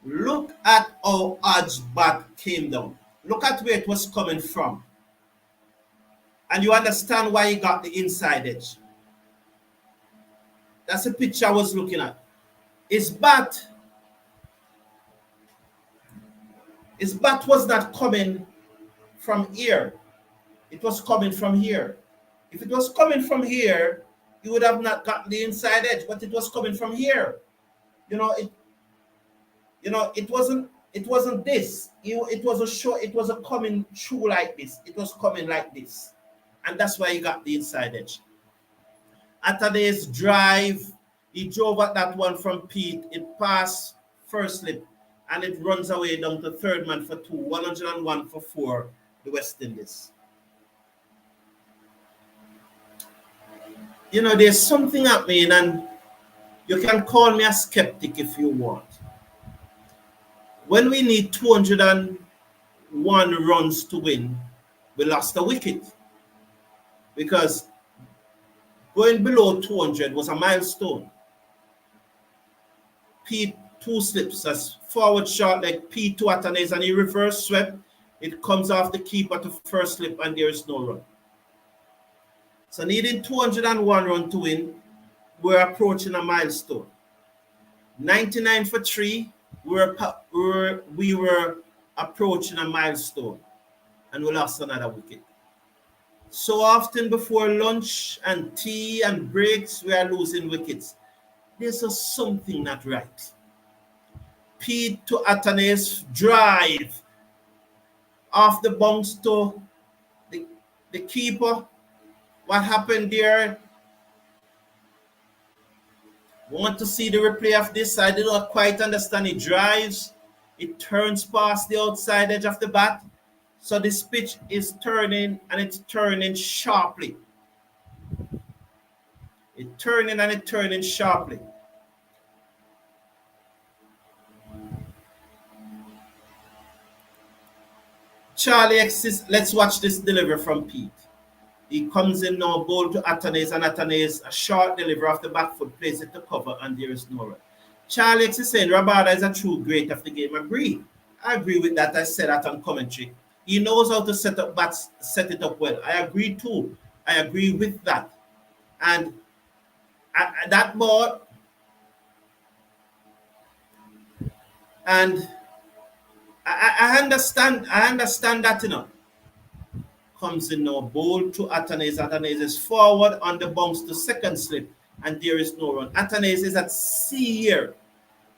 Look at how Hodge bat came down. Look at where it was coming from. And you understand why he got the inside edge. That's the picture I was looking at. His bat was not coming from here. It was coming from here. If it was coming from here, he would have not gotten the inside edge, but it was coming from here. It wasn't this. It was a coming through like this. It was coming like this. And that's why he got the inside edge. Athanaze drive, he drove at that one from Pete. It passed first slip, and it runs away down to third man for 2, 101 for 4, the West Indies. There's something happening, and you can call me a skeptic if you want. When we need 201 runs to win, we lost a wicket. Because going below 200 was a milestone. Pete 2 slips as forward shot leg, Pete to Athanaze, and he reverse swept. It comes off the keeper to first slip, and there is no run. So needing 201 run to win, we're approaching a milestone. 99 for 3, we were approaching a milestone, and we lost another wicket. So often before lunch and tea and breaks, we are losing wickets. There's just something not right. Pete to Athanaze drive off the bounce to the keeper. What happened there? We want to see the replay of this. I did not quite understand. It drives, it turns past the outside edge of the bat. So this pitch is turning, and it's turning sharply. It's turning and it's turning sharply. Charlie X, let's watch this delivery from Pete. He comes in now, ball to Athanaze, and Athanaze, a short delivery off the back foot, plays it to cover, and there is no run. Charlie X is saying Rabada is a true great of the game. I agree with that. I said that on commentary. He knows how to set up bats, set it up well. I agree too. I agree with that. And that ball, and I understand that, Comes in now, ball to Athanaze. Athanaze is forward on the bounce to second slip, and there is no run. Athanaze is at C here.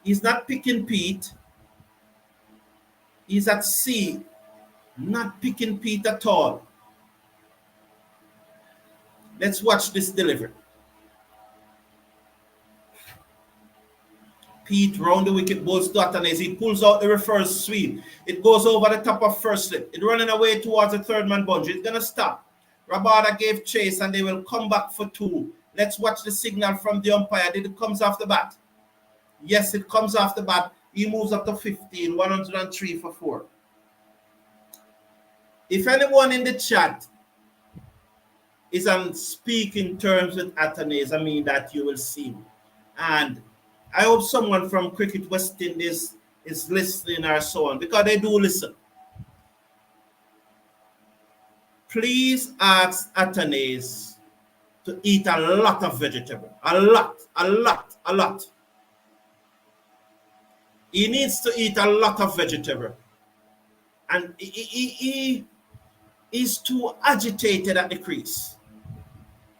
He's not picking Pete. He's at C. Not picking Pete at all. Let's watch this delivery. Pete round the wicket, balls to Athanaze. He pulls out the reverse sweep. It goes over the top of first slip. It's running away towards the third man boundary. It's going to stop. Rabada gave chase, and they will come back for 2. Let's watch the signal from the umpire. Did it comes off the bat? Yes, it comes off the bat. He moves up to 15, 103 for 4. If anyone in the chat is on speaking terms with Athanaze, I mean that you will see me. And I hope someone from Cricket West Indies is listening or so on, because they do listen. Please ask Athanaze to eat a lot of vegetable. A lot. He needs to eat a lot of vegetable. And he is too agitated at the crease.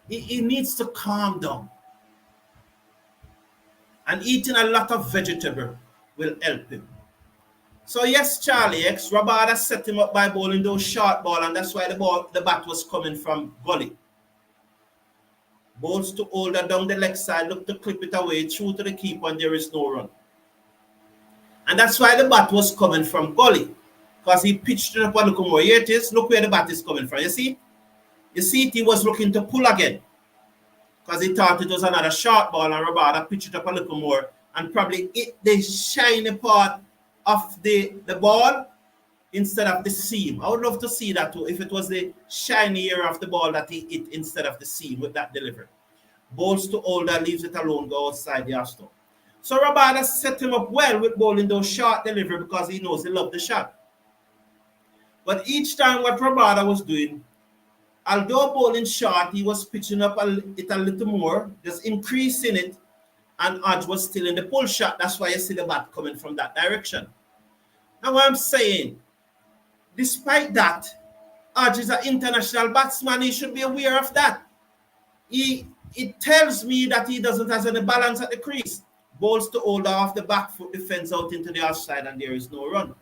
He needs to calm down. And eating a lot of vegetable will help him. So yes, Charlie X, Rabada set him up by bowling those short ball, and that's why the bat was coming from gully. Balls to Holder down the leg side, look to clip it away, through to the keeper, and there is no run. And that's why the bat was coming from gully, because he pitched it up a little more. Here it is, look where the bat is coming from, you see? You see, he was looking to pull again, because he thought it was another short ball, and Rabada pitched it up a little more and probably hit the shiny part of the ball instead of the seam. I would love to see that too, if it was the shiny area of the ball that he hit instead of the seam with that delivery. Balls to Holder, leaves it alone, go outside the Aston. So Rabada set him up well with bowling those short delivery because he knows he loved the shot. But each time what Rabada was doing, although bowling short, he was pitching up it a little more, just increasing it, and Hodge was still in the pull shot. That's why you see the bat coming from that direction. Now what I'm saying, despite that, Hodge is an international batsman. He should be aware of that. It tells me that he doesn't have any balance at the crease. Balls to hold off the back foot defense out into the outside, and there is no run.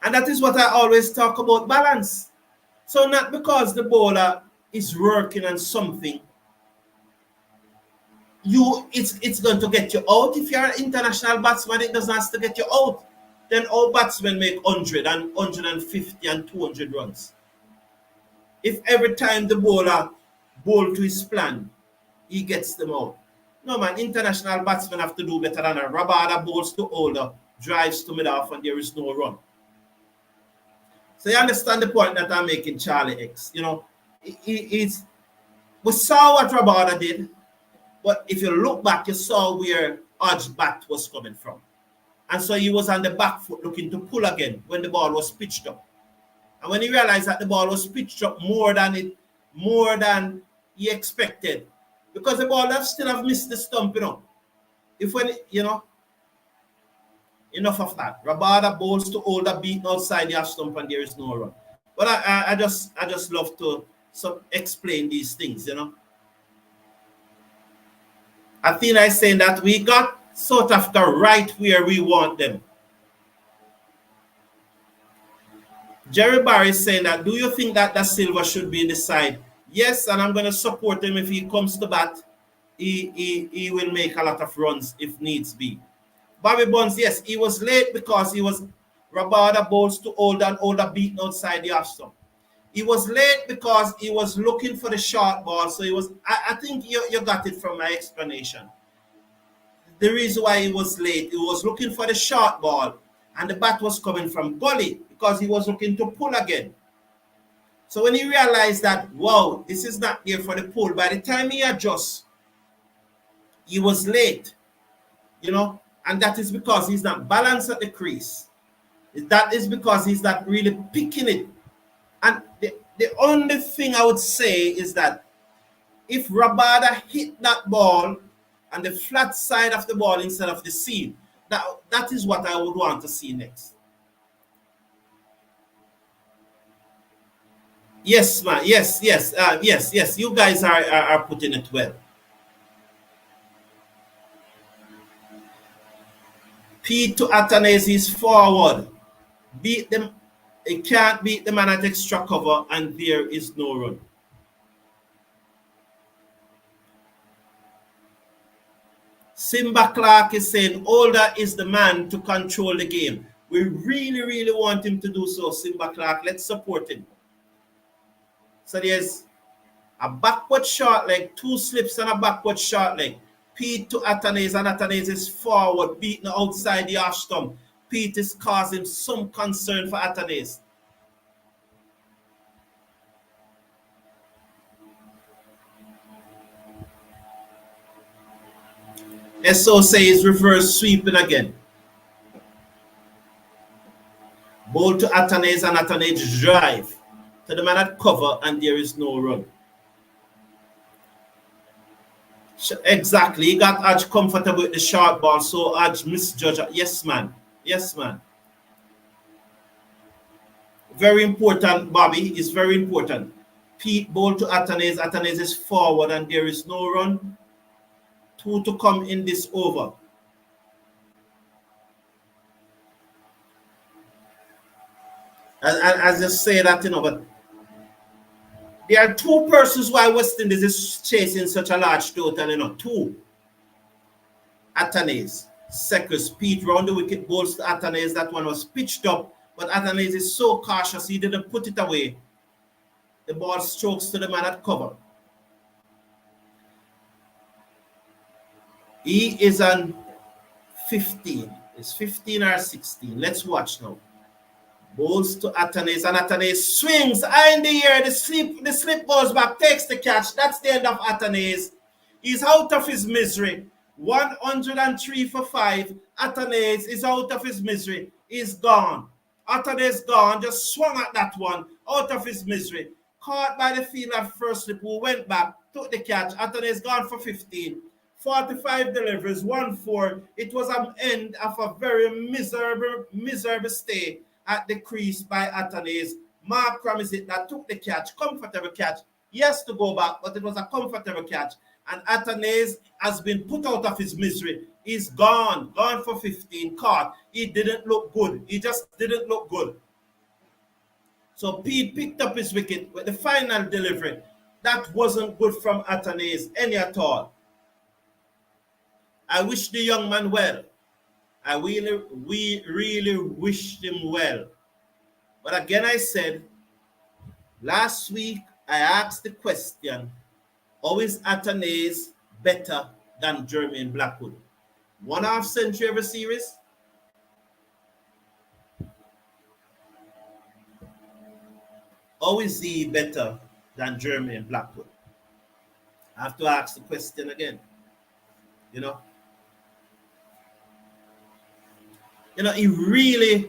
And that is what I always talk about, balance. So not because the bowler is working on something, it's going to get you out. If you're an international batsman, it doesn't have to get you out. Then all batsmen make 100 and 150 and 200 runs. If every time the bowler bowl to his plan, he gets them out. No man, international batsmen have to do better than a Rabada bowls to older, drives to mid-off, and there is no run. So you understand the point that I'm making, Charlie X. You know, we saw what Rabada did, but if you look back, you saw where Hodge bat was coming from. And so he was on the back foot looking to pull again when the ball was pitched up. And when he realized that the ball was pitched up more than he expected, because the ball still have missed the stump, enough of that. Rabada bowls to older, beaten outside the half stump, and there is no run. But I just love to explain these things, Athena is saying that we got sort of the right where we want them. Jerry Barry is saying that, do you think that Silva should be in the side? Yes, and I'm going to support him if he comes to bat. He will make a lot of runs if needs be. Bobby Bonds, yes, he was late because he was Rabada bowls to older and older, beaten outside the half stump. He was late because he was looking for the short ball. So he was. I think you got it from my explanation. The reason why he was late, he was looking for the short ball, and the bat was coming from gully because he was looking to pull again. So when he realized that, wow, this is not there for the pull, by the time he adjusts, he was late, and that is because he's not balanced at the crease. That is because he's not really picking it. And the only thing I would say is that if Rabada hit that ball on the flat side of the ball instead of the seam, that is what I would want to see next. Yes, man. Yes. Yes. You guys are putting it well. P to Athanaze is forward. Beat them. He can't beat the man at extra cover, and there is no run. Simba Clark is saying, Older is the man to control the game. We really, really want him to do so, Simba Clark. Let's support him. So there's a backward short leg, 2 slips and a backward short leg. Pete to Athanaze, and Athanaze is forward, beating outside the half stump. Pete is causing some concern for Athanaze. SO says reverse sweeping again. Ball to Athanaze, and Athanaze drive to the man at cover, and there is no run. Exactly. He got Hodge comfortable with the short ball, so Hodge misjudged. Yes, man. Yes, man. Very important, Bobby. It's very important. Pete ball to Athanaze. Athanaze is forward, and there is no run. 2 to come in this over. As I say that, but there are 2 persons why West Indies is chasing such a large total, 2. Athanaze, Seckers, Pete round the wicket, balls to Athanaze. That one was pitched up, but Athanaze is so cautious, he didn't put it away. The ball strokes to the man at cover. He is on 15. It's 15 or 16. Let's watch now. Balls to Athanaze, and Athanaze swings high in the air. The slip goes back, takes the catch. That's the end of Athanaze. He's out of his misery. 103 for 5. Athanaze is out of his misery. He's gone. Athanaze gone. Just swung at that one. Out of his misery. Caught by the field at first slip. Who went back. Took the catch. Athanaze gone for 15. 45 deliveries. 1-4. It was an end of a very miserable stay at the crease by Athanaze. Markram is it that took the catch. Comfortable catch. He has to go back, but it was a comfortable catch. And Athanaze has been put out of his misery. He's gone for 15, caught. He didn't look good. He just didn't look good. So Pete picked up his wicket with the final delivery. That wasn't good from Athanaze, any at all. I wish the young man well. We really wished him well. But again, I said, last week I asked the question, how is Athanaze better than Jermaine Blackwood? 1.5 century every series? How is he better than Jermaine Blackwood? I have to ask the question again. You know, he really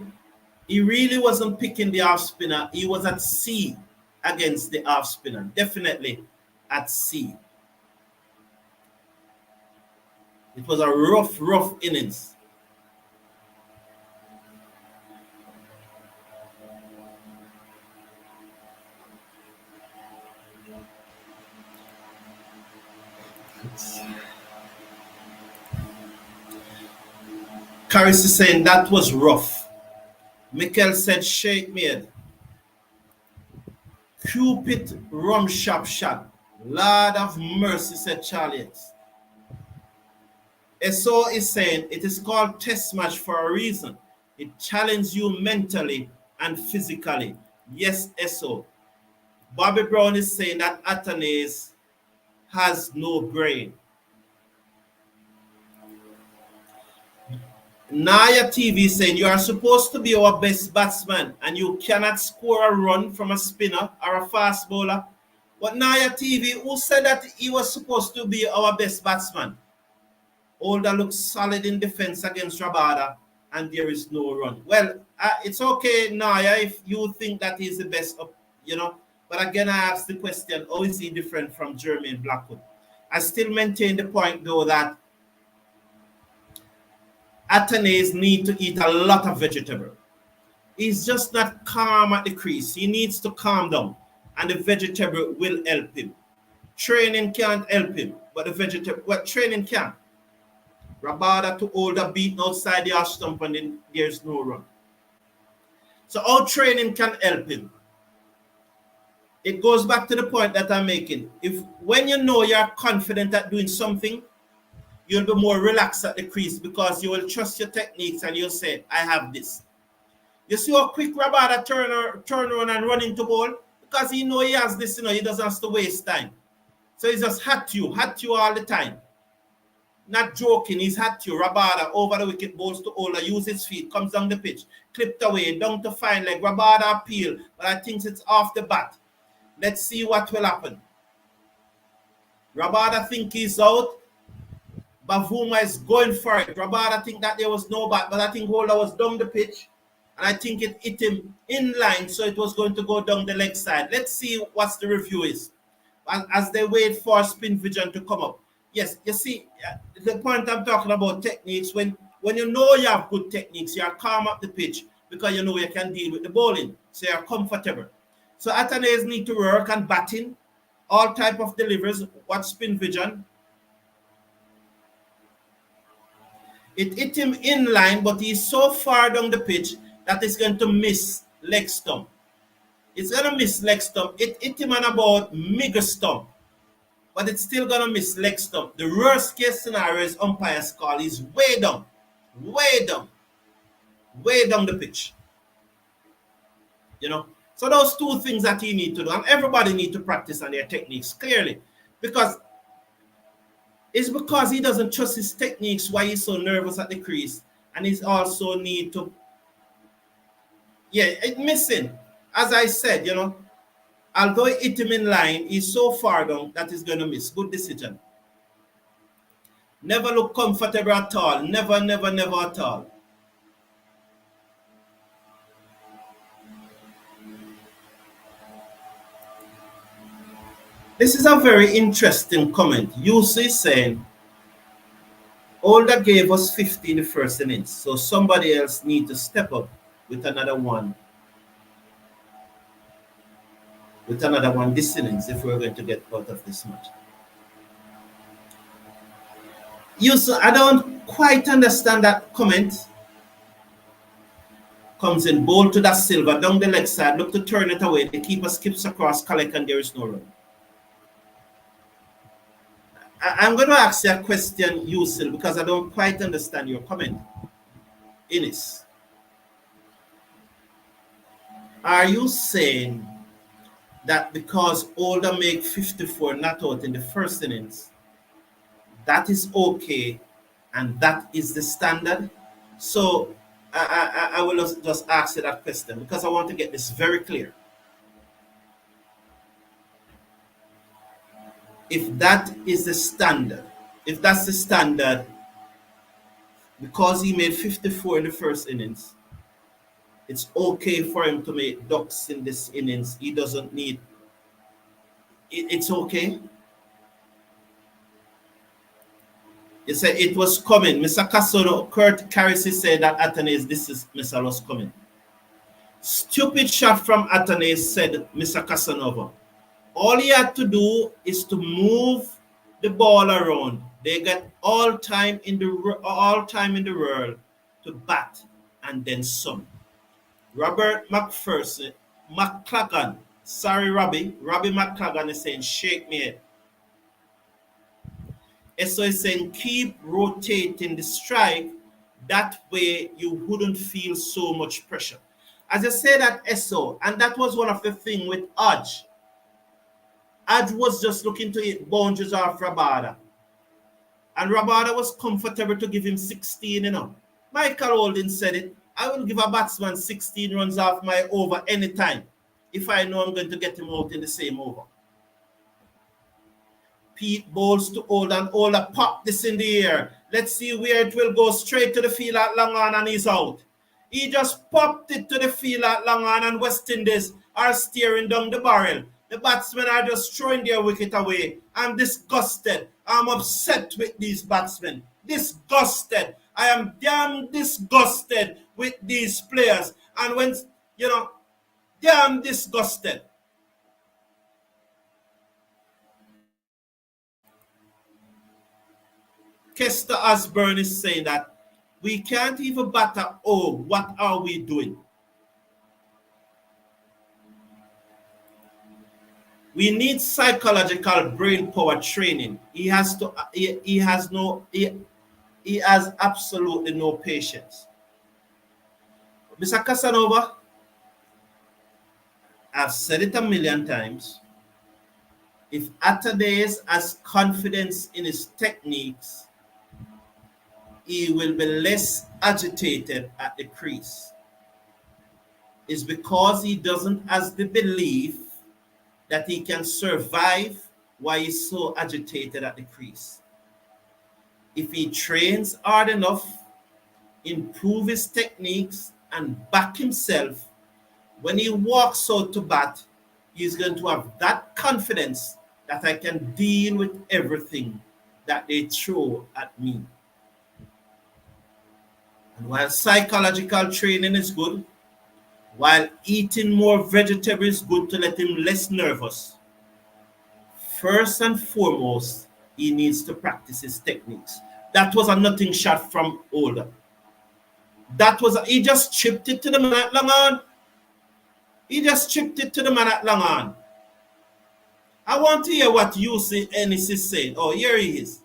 wasn't picking the off spinner. He was at sea against the off spinner. Definitely at sea. It was a rough innings. Caris is saying that was rough. Mikyle said shake me head. Cupid rum sharp shot. Lord of mercy, said Charlotte. SO is saying it is called test match for a reason. It challenges you mentally and physically. Yes, SO. Bobby Brown is saying that Athanaze has no brain. Naya TV saying you are supposed to be our best batsman and you cannot score a run from a spinner or a fast bowler. But Naya TV, who said that he was supposed to be our best batsman? Holder looks solid in defense against Rabada and there is no run. Well, it's okay, Naya, if you think that he's the best, But again, I ask the question, how is he different from Jermaine Blackwood? I still maintain the point, though, that Athanaze need to eat a lot of vegetable. He's just not calm at the crease. He needs to calm down, and the vegetable will help him. Training can't help him, but the vegetable, training can. Rabada to hold a beat outside the off stump and then there's no run. So our training can help him. It goes back to the point that I'm making. When you know you're confident at doing something, you'll be more relaxed at the crease because you will trust your techniques and you'll say, I have this. You see how quick Rabada turn around and run into ball? Because he know he has this, he doesn't have to waste time. So he's just hat you all the time. Not joking, he's hat you. Rabada over the wicket, balls to Ola, use his feet, comes down the pitch, clipped away, down to fine leg. Rabada appeal, but I think it's off the bat. Let's see what will happen. Rabada think he's out. Bavuma is going for it. Rabada think that there was no bat, but I think Holder was down the pitch. And I think it hit him in line, so it was going to go down the leg side. Let's see what the review is. As they wait for spin vision to come up. Yes, you see, the point I'm talking about techniques, when you know you have good techniques, you're calm up the pitch because you know you can deal with the bowling. So you're comfortable. So Athanaze need to work on batting, all type of deliveries, what spin vision. It hit him in line, but he's so far down the pitch that it's going to miss leg stump. It's going to miss leg stump. It hit him on about mega stump, but it's still going to miss leg stump. The worst case scenario is umpire's call. He's way down the pitch. So those two things that he need to do, and everybody need to practice on their techniques clearly, because he doesn't trust his techniques why he's so nervous at the crease, and he's also need to, it's missing. As I said, although it hit him in line, he's so far down that he's going to miss. Good decision. Never look comfortable at all. Never, never, never at all. This is a very interesting comment. UC saying, Older gave us 50 in the first innings, so somebody else need to step up with another one. With another one this innings if we're going to get out of this match. UC, I don't quite understand that comment. Comes in, bowl to that Silva, down the leg side, look to turn it away. The keeper skips across, collect, and there is no run. I'm going to ask you a question, Yusil, because I don't quite understand your comment. Innis, are you saying that because Older make 54 not out in the first innings, that is okay and that is the standard? So I will just ask you that question because I want to get this very clear. If that is the standard, if that's the standard, because he made 54 in the first innings, it's okay for him to make ducks in this innings. He doesn't need it's okay. You said it was coming. Mr. Casono, Kurt Carisi said that Athanaze, this is Mr. was coming. Stupid shot from Athanaze, said Mr. Casanova. All he had to do is to move the ball around. They get all time in the world to bat and then some. Robert McClagan, sorry Robbie McClagan is saying shake me head. So is saying keep rotating the strike. That way you wouldn't feel so much pressure. As I said at SO, and that was one of the things with Hodge. Hodge was just looking to hit boundaries off Rabada. And Rabada was comfortable to give him 16, Mikyle Holding said it. I will give a batsman 16 runs off my over anytime if I know I'm going to get him out in the same over. Pete bowls to Older and Older pop this in the air. Let's see where it will go. Straight to the field at long on and he's out. He just popped it to the field at long on and West Indies are steering down the barrel. The batsmen are just throwing their wicket away. I'm disgusted. I'm upset with these batsmen. Disgusted. I am damn disgusted with these players. And when, damn disgusted. Kester Osborne is saying that we can't even batter. Oh, what are we doing? We need psychological brain power training. He has absolutely no patience. Mr. Casanova, I've said it a million times. If Athanaze has confidence in his techniques, he will be less agitated at the crease. It's because he doesn't have the belief that he can survive while he's so agitated at the crease. If he trains hard enough, improve his techniques, and back himself, when he walks out to bat, he's going to have that confidence that I can deal with everything that they throw at me. And while psychological training is good, while eating more vegetables is good to let him less nervous, first and foremost, he needs to practice his techniques. That was a nothing shot from Older. He just chipped it to the man at long on. He just chipped it to the man at long on. I want to hear what you say, Ennis is saying. Oh, here he is.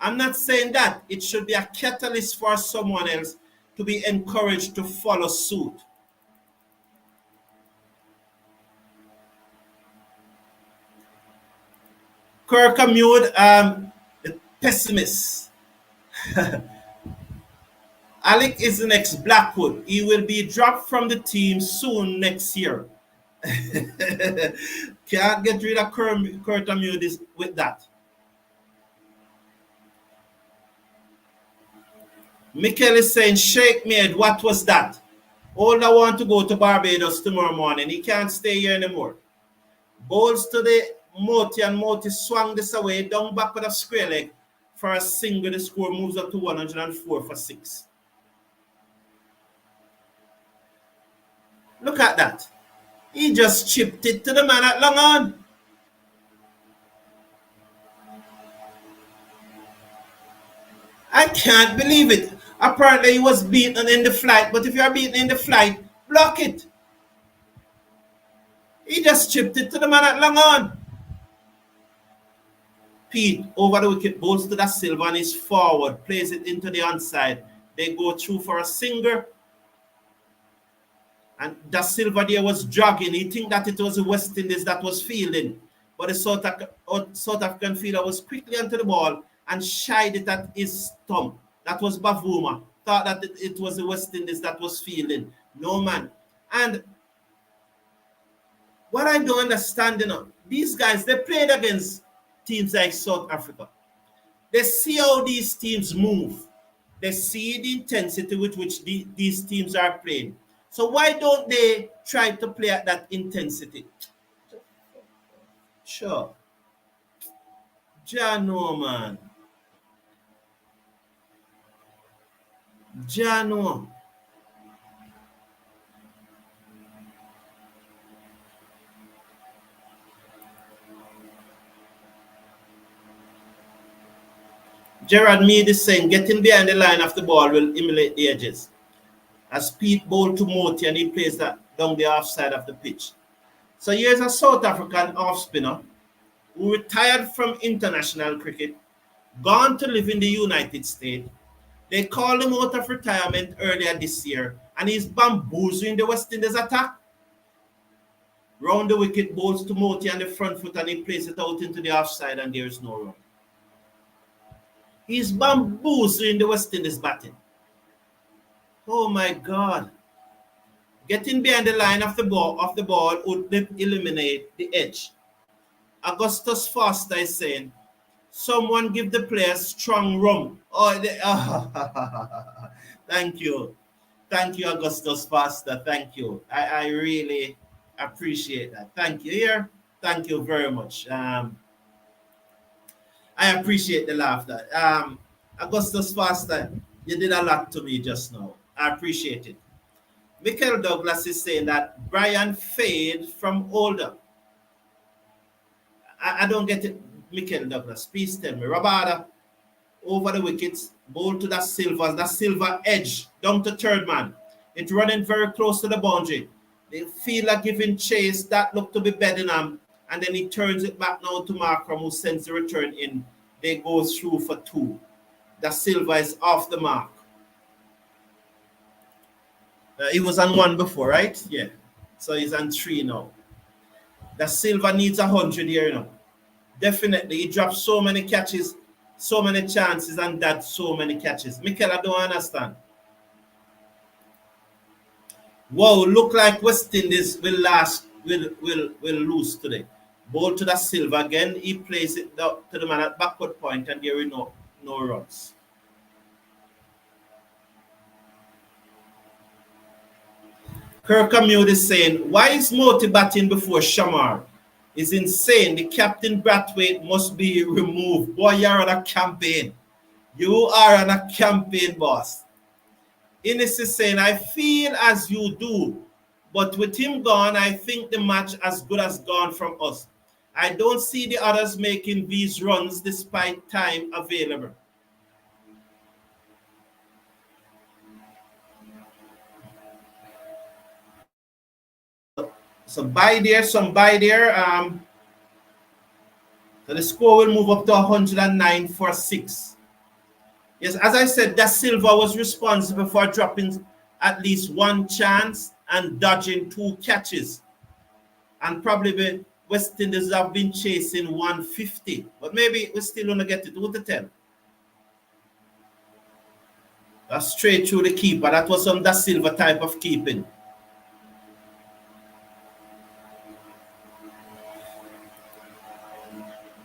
I'm not saying that. It should be a catalyst for someone else to be encouraged to follow suit. Kirkamute, the pessimist. Alick is the next Blackwood. He will be dropped from the team soon next year. Can't get rid of Kirkamute with that. Mikyle is saying, shake me head, what was that? Older want to go to Barbados tomorrow morning. He can't stay here anymore. Balls to the Motie, and Motie swung this away, down back with a square leg for a single. The score moves up to 104 for 6. Look at that. He just chipped it to the man at long on. I can't believe it. Apparently he was beaten in the flight, but if you are beaten in the flight, block it. He just chipped it to the man at long on. Pete over the wicket, bowls to that Silva and is forward, plays it into the onside. They go through for a single. And Da Silva there was jogging. He think that it was the West Indies that was fielding. But the South African fielder was quickly onto the ball and shied it at his thumb. That was Bavuma. Thought that it was the West Indies that was fielding. No, man. And what I don't understand, these guys, they played against teams like South Africa. They see how these teams move. They see the intensity with which these teams are playing. So why don't they try to play at that intensity? Sure. Jano, man. Jano. Gerard Mead is saying, getting behind the line of the ball will emulate the edges. As Pete bowled to Motie and he plays that down the off side of the pitch. So here's a South African off spinner who retired from international cricket, gone to live in the United States. They called him out of retirement earlier this year, and he's bamboozling the West Indies attack. Round the wicket, bowls to Motie on the front foot, and he plays it out into the offside, and there is no run. He's bamboozling the West Indies batting. Oh my God. Getting behind the line of the ball would eliminate the edge. Augustus Foster is saying, someone give the players strong rum. Thank you. Thank you, Augustus Foster. Thank you. I really appreciate that. Thank you here. Thank you very much. I appreciate the laughter. Augustus Foster, you did a lot to me just now. I appreciate it. Mikyle Douglas is saying that Brian fade from older. I don't get it, Mikyle Douglas. Please tell me. Rabada over the wickets, bowl to that Silva edge down to third man. It's running very close to the boundary. The fielder giving chase, that looked to be Bedingham, and then he turns it back now to Markram, who sends the return in. They go through for 2. The Silva is off the mark. He was on 1 before, right? Yeah. So he's on 3 now. The Silva needs 100 here, Definitely. He dropped so many catches, so many chances, and that so many catches. Mikyle, I don't understand. Wow, look like West Indies will lose today. Ball to the Silva again. He plays it to the man at backward point, and there is no runs. Kirkamute is saying, why is Motie batting before Shamar? It's insane. The captain Brathwaite must be removed. Boy, you're on a campaign. You are on a campaign, boss. Innings is saying, I feel as you do, but with him gone, I think the match as good as gone from us. I don't see the others making these runs despite time available. So buy there, some buy there. So the score will move up to 109 for 6. Yes, as I said, Da Silva was responsible for dropping at least 1 chance and dodging 2 catches. And probably the West Indies have been chasing 150. But maybe we still want to get it 2 to 10. That's straight through the keeper. That was some Da Silva type of keeping.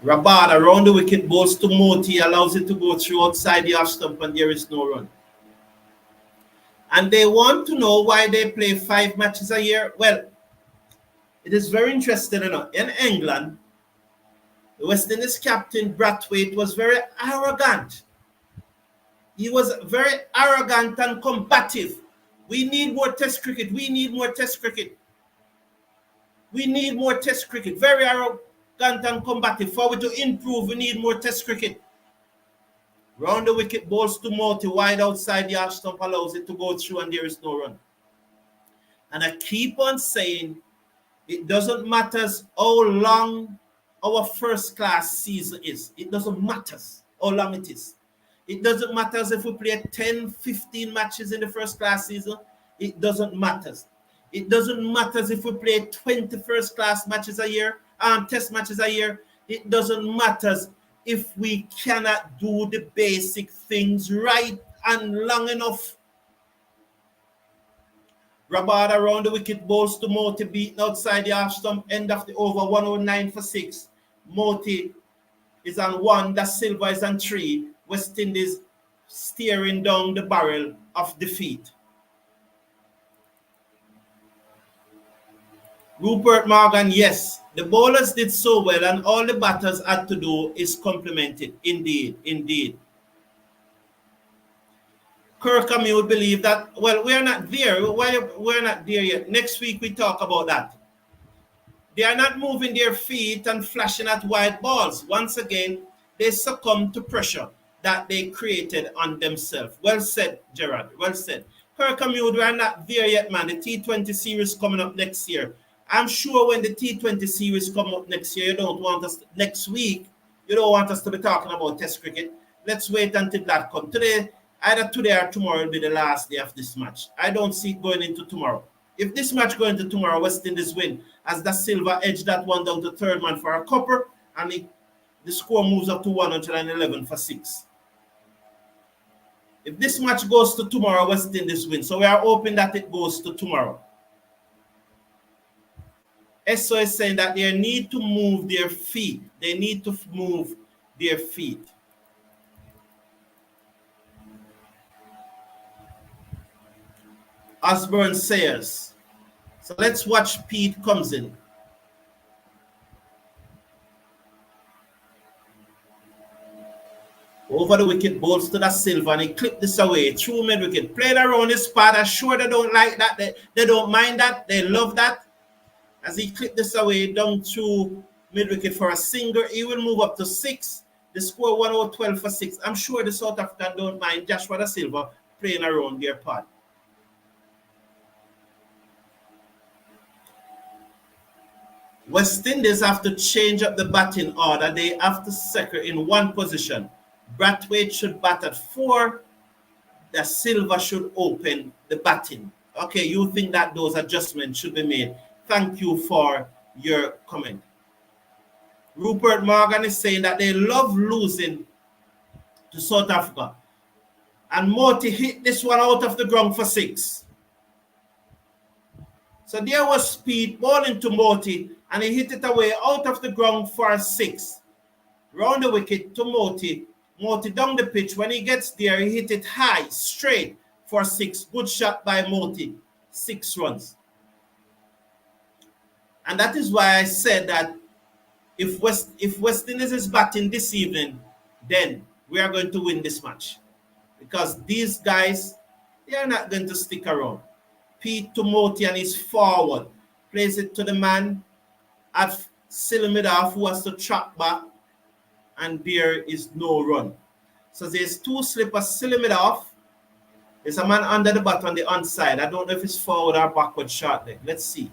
Rabada around the wicket, balls to Motie, allows it to go through outside the off stump, and there is no run. And they want to know why they play 5 matches a year. Well, it is very interesting. In England, the West Indies captain Brathwaite was very arrogant. He was very arrogant and combative. We need more test cricket. We need more test cricket. We need more test cricket. Very arrogant and combative. For we to improve, we need more test cricket. Round the wicket, balls to Motie, wide outside the half stump, allows it to go through and there is no run. And I keep on saying, it doesn't matter how long our first class season is. It doesn't matter how long it is. It doesn't matter if we play 10, 15 matches in the first class season. It doesn't matter. It doesn't matter if we play 20 first class matches a year, test matches a year. It doesn't matter if we cannot do the basic things right and long enough. Rabada around the wicket, balls to Motie, beaten outside the half stump, end of the over, 109 for 6. Motie is on 1, that Silva is on 3. West Indies steering down the barrel of defeat. Rupert Morgan, yes, the bowlers did so well and all the batters had to do is compliment it. Indeed, indeed. Kirkham, you would believe that, well, we're not there. We're not there yet. Next week we talk about that. They are not moving their feet and flashing at wide balls. Once again, they succumb to pressure that they created on themselves. Well said, Gerard. Well said. Kirkham, we are not there yet, man. The T20 series coming up next year. I'm sure when the T20 series come up next year, you don't want us next week. You don't want us to be talking about Test cricket. Let's wait until that comes. Either today or tomorrow will be the last day of this match. I don't see it going into tomorrow. If this match going into tomorrow, West Indies win, as the Silva edged that one down to third man for a copper, and the score moves up to 111 for 6. If this match goes to tomorrow, West Indies win. So we are hoping that it goes to tomorrow. SO is saying that they need to move their feet. They need to move their feet. Osborne says. So let's watch Pete comes in. Over the wicket, balls to the Silva, and he clipped this away. Through mid-wicket. Played around his spot. I'm sure they don't like that. They don't mind that. They love that. As he clipped this away down through mid-wicket for a single, he will move up to 6. The score 112 for 6. I'm sure the South African don't mind Joshua da Silva playing around their part. West Indies have to change up the batting order. They have to second in one position. Brathwaite should bat at 4. Da Silva should open the batting. Okay, you think that those adjustments should be made. Thank you for your comment. Rupert Morgan is saying that they love losing to South Africa. And Motie hit this one out of the ground for 6. So there was speed, ball into Motie, and he hit it away out of the ground for 6. Round the wicket to Motie. Motie down the pitch. When he gets there, he hit it high, straight for 6. Good shot by Motie. 6 runs. And that is why I said that if West Indies is batting this evening, then we are going to win this match. Because these guys, they are not going to stick around. Pete to Motie and he's forward. Plays it to the man at Silva, who has to track back. And there is no run. So there's 2 slippers. Silva, there's a man under the bat on the onside. I don't know if it's forward or backward short leg. Let's see.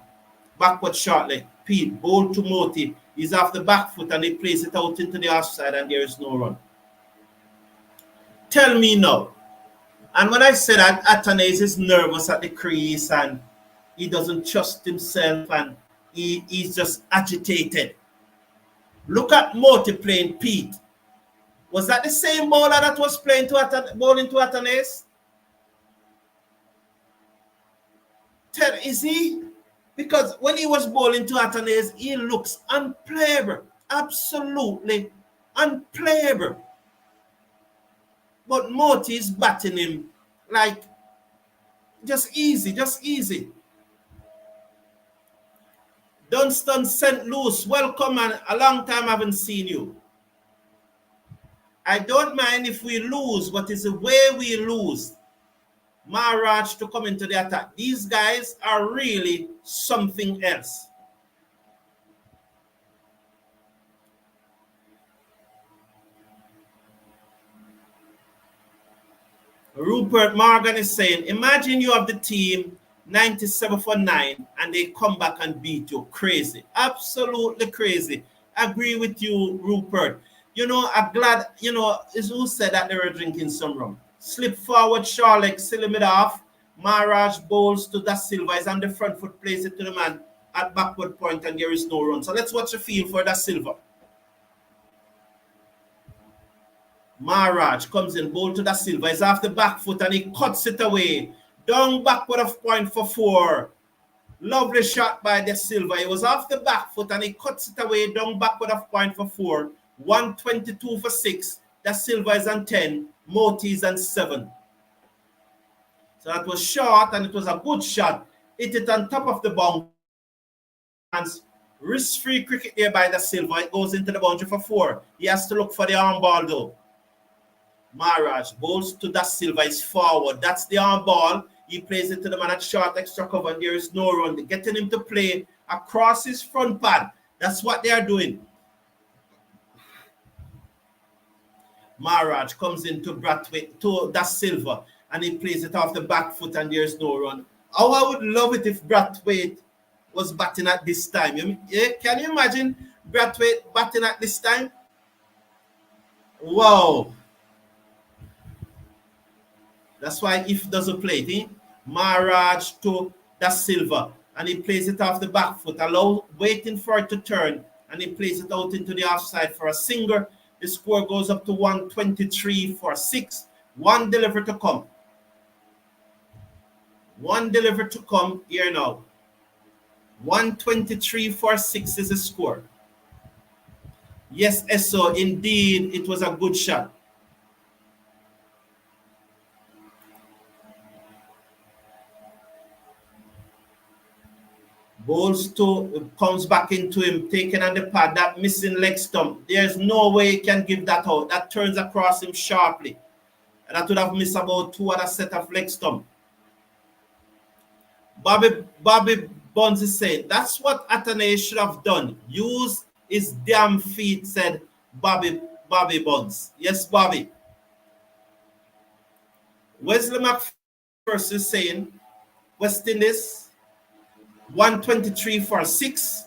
Backward short leg. Pete, ball to Motie. He's off the back foot and he plays it out into the offside and there is no run. Tell me now. And when I said that Athanaze is nervous at the crease and he doesn't trust himself and he's just agitated. Look at Motie playing Pete. Was that the same bowler that was playing bowling to Athanaze? Is he? Because when he was bowling to Athanaze, he looks unplayable. Absolutely unplayable. But Motie is batting him like Just easy, just easy. Dunstan St. Louis, welcome, and a long time I haven't seen you. I don't mind if we lose, but it's the way we lose. Maharaj to come into the attack. These guys are really something else. Rupert Morgan is saying, imagine you have the team 97 for 9 and they come back and beat you. Crazy. Absolutely crazy. Agree with you, Rupert. You know, I'm glad, you know, is who said that they were drinking some rum. Slip forward, Charlotte, seal it off. Maharaj bowls to Da Silva. Is on the front foot, plays it to the man at backward point, and there is no run. So let's watch the field for Da Silva. Maharaj comes in, bowl to Da Silva. He's off the back foot and he cuts it away. Down backward of point for 4. Lovely shot by Da Silva. He was off the back foot and he cuts it away. Down backward of point for 4. 122 for 6. Da Silva is on 10. Motie is on 7. So that was short and it was a good shot. Hit it on top of the boundary. Risk-free cricket there by Da Silva. It goes into the boundary for 4. He has to look for the arm ball though. Maharaj bowls to Da Silva, is forward. That's the arm ball. He plays it to the man at short extra cover, and there is no run. They're getting him to play across his front pad. That's what they are doing. Maharaj comes into Brathwaite, to Da Silva, and he plays it off the back foot, and there's no run. Oh, I would love it if Brathwaite was batting at this time. Can you imagine Brathwaite batting at this time? Wow. That's why if doesn't play it. Maharaj to Da Silva, and he plays it off the back foot, waiting for it to turn, and he plays it out into the offside for a single. The score goes up to 123 for 6. One deliver to come. One deliver to come here now. 123 for 6 is the score. Yes, Esso, indeed, it was a good shot. Bowls to, comes back into him, taken on the pad, that missing leg stump. There's no way he can give that out. That turns across him sharply. And that would have missed about 2 other set of leg stump. Bobby Buns is saying, that's what Athanaze should have done. Use his damn feet, said Bobby Buns. Yes, Bobby. Wesley McPherson is saying, West Indies, 123 for 6.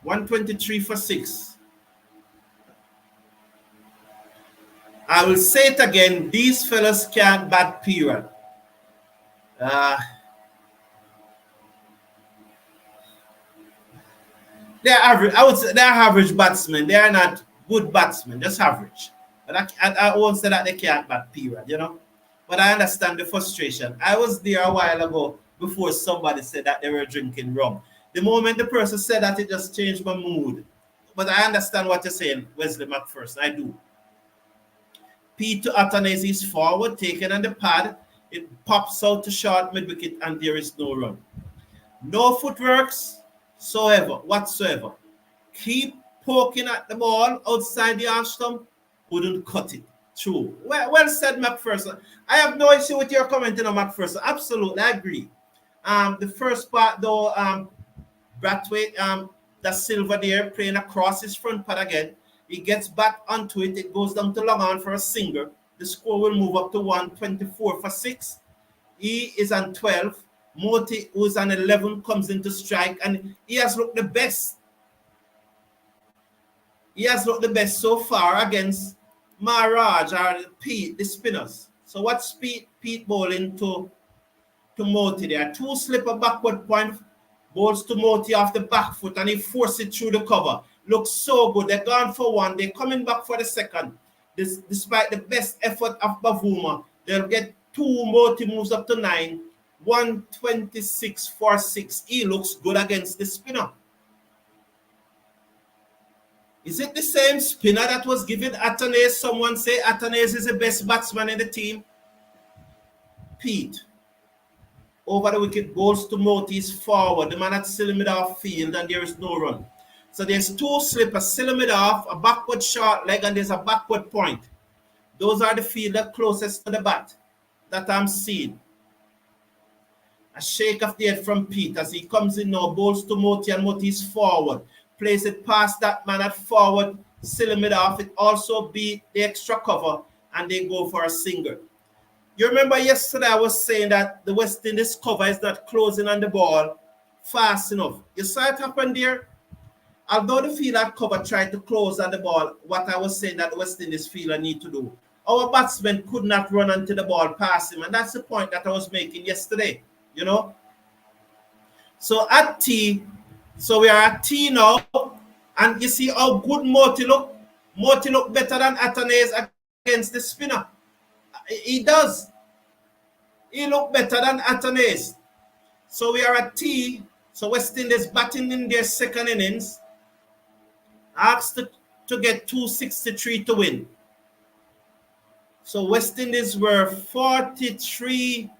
123 for 6. I will say it again. These fellas can't bat, period. They're average. I would say they're average batsmen. They are not good batsmen, just average. But I won't say that they can't bat, period, you know. But I understand the frustration. I was there a while ago before somebody said that they were drinking rum. The moment the person said that, it just changed my mood. But I understand what you're saying, Wesley McPherson. I do. P to Athanaze is forward, taken on the pad. It pops out to short mid-wicket, and there is no run. No footworks whatsoever. Keep poking at the ball outside the arm stump. Couldn't cut it. True. Well said, McPherson. I have no issue with your commenting on McPherson. Absolutely, I agree. The first part, though, Brathwaite, Da Silva there playing across his front pad again. He gets back onto it. It goes down to long on for a single. The score will move up to 124 for 6. He is on 12. Motie, who's on 11, comes into strike, and he has looked the best. He has looked the best so far against Maharaj or Pete, the spinners. So what's Pete bowling to Motie there? 2 slipper backward point, bowls to Motie off the back foot, and he forces it through the cover. Looks so good. They're gone for 1. They're coming back for the second. Despite the best effort of Bavuma, they'll get 2. Motie moves up to 9. 126 for 6. He looks good against the spinner. Is it the same spinner that was given Athanaze? Someone say Athanaze is the best batsman in the team. Pete. over the wicket, goes to Motie's forward. The man at Silva off field, and there is no run. So there's two slippers, Silva off, a backward short leg, and there's a backward point. Those are the fielder closest to the bat that I'm seeing. A shake of the head from Pete as he comes in now, bowls to Motie, and Motie's forward. Plays it past that man at forward, Silva off. It also beat the extra cover, and they go for a single. You remember yesterday I was saying that the West Indies cover is not closing on the ball fast enough. You saw it happen there? Although the fielder cover tried to close on the ball, what I was saying that the West Indies fielder need to do. Our batsmen could not run onto the ball past him, and that's the point that I was making yesterday, you know. So at T, so we are at T now, and you see how good Motie look. Motie look better than Athanaze against the spinner. He does. He look better than Athanaze. So we are at T. So West Indies batting in their second innings. Asked to get 263 to win. So West Indies were 43.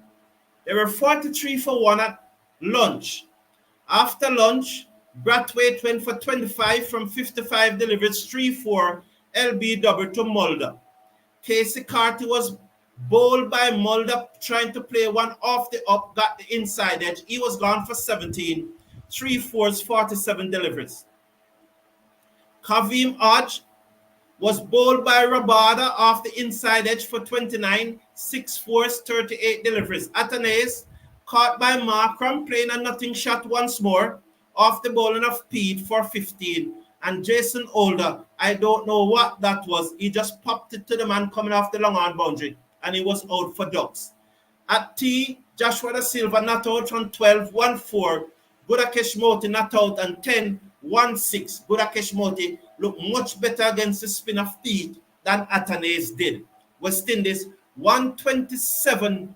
They were 43 for 1 at lunch. After lunch, Brathwaite went for 25 from 55 deliveries, 3-4 LBW to Mulder. Keacy Carty was bowled by Mulder, trying to play one off the up, got the inside edge. He was gone for 17, 3-4s, 47 deliveries. Kavem Hodge was bowled by Rabada off the inside edge for 29, 6-4s, 38 deliveries. Athanaze caught by Markram, playing a nothing shot once more off the bowling of Pete for 15. And Jason Older, I don't know what that was. He just popped it to the man coming off the long on boundary, and he was out for ducks. At T, Joshua Da Silva not out on 12, 1-4. Gudakesh Motie not out on 10, 1-6. Gudakesh Motie looked much better against the spin of Pete than Athanaze did. West Indies 127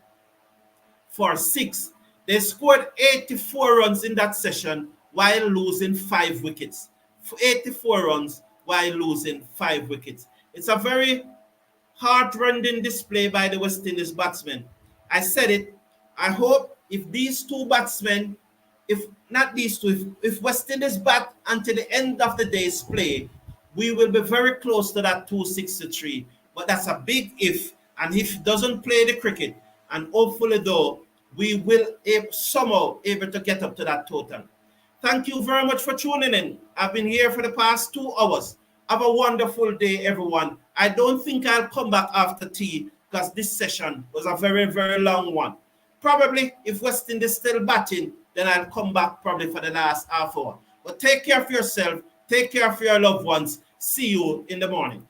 for 6. They scored 84 runs in that session while losing 5 wickets. 84 runs while losing 5 wickets. It's a very heart-rending display by the West Indies batsmen. I said it. I hope if these two batsmen, if not these two, if West Indies bat until the end of the day's play, we will be very close to that 263. But that's a big if. And if doesn't play the cricket, and hopefully though, we will somehow able to get up to that total. Thank you very much for tuning in. I've been here for the past 2 hours. Have a wonderful day, everyone. I don't think I'll come back after tea because this session was a very, very long one. Probably if West Indies still batting, then I'll come back probably for the last half hour. But take care of yourself. Take care of your loved ones. See you in the morning.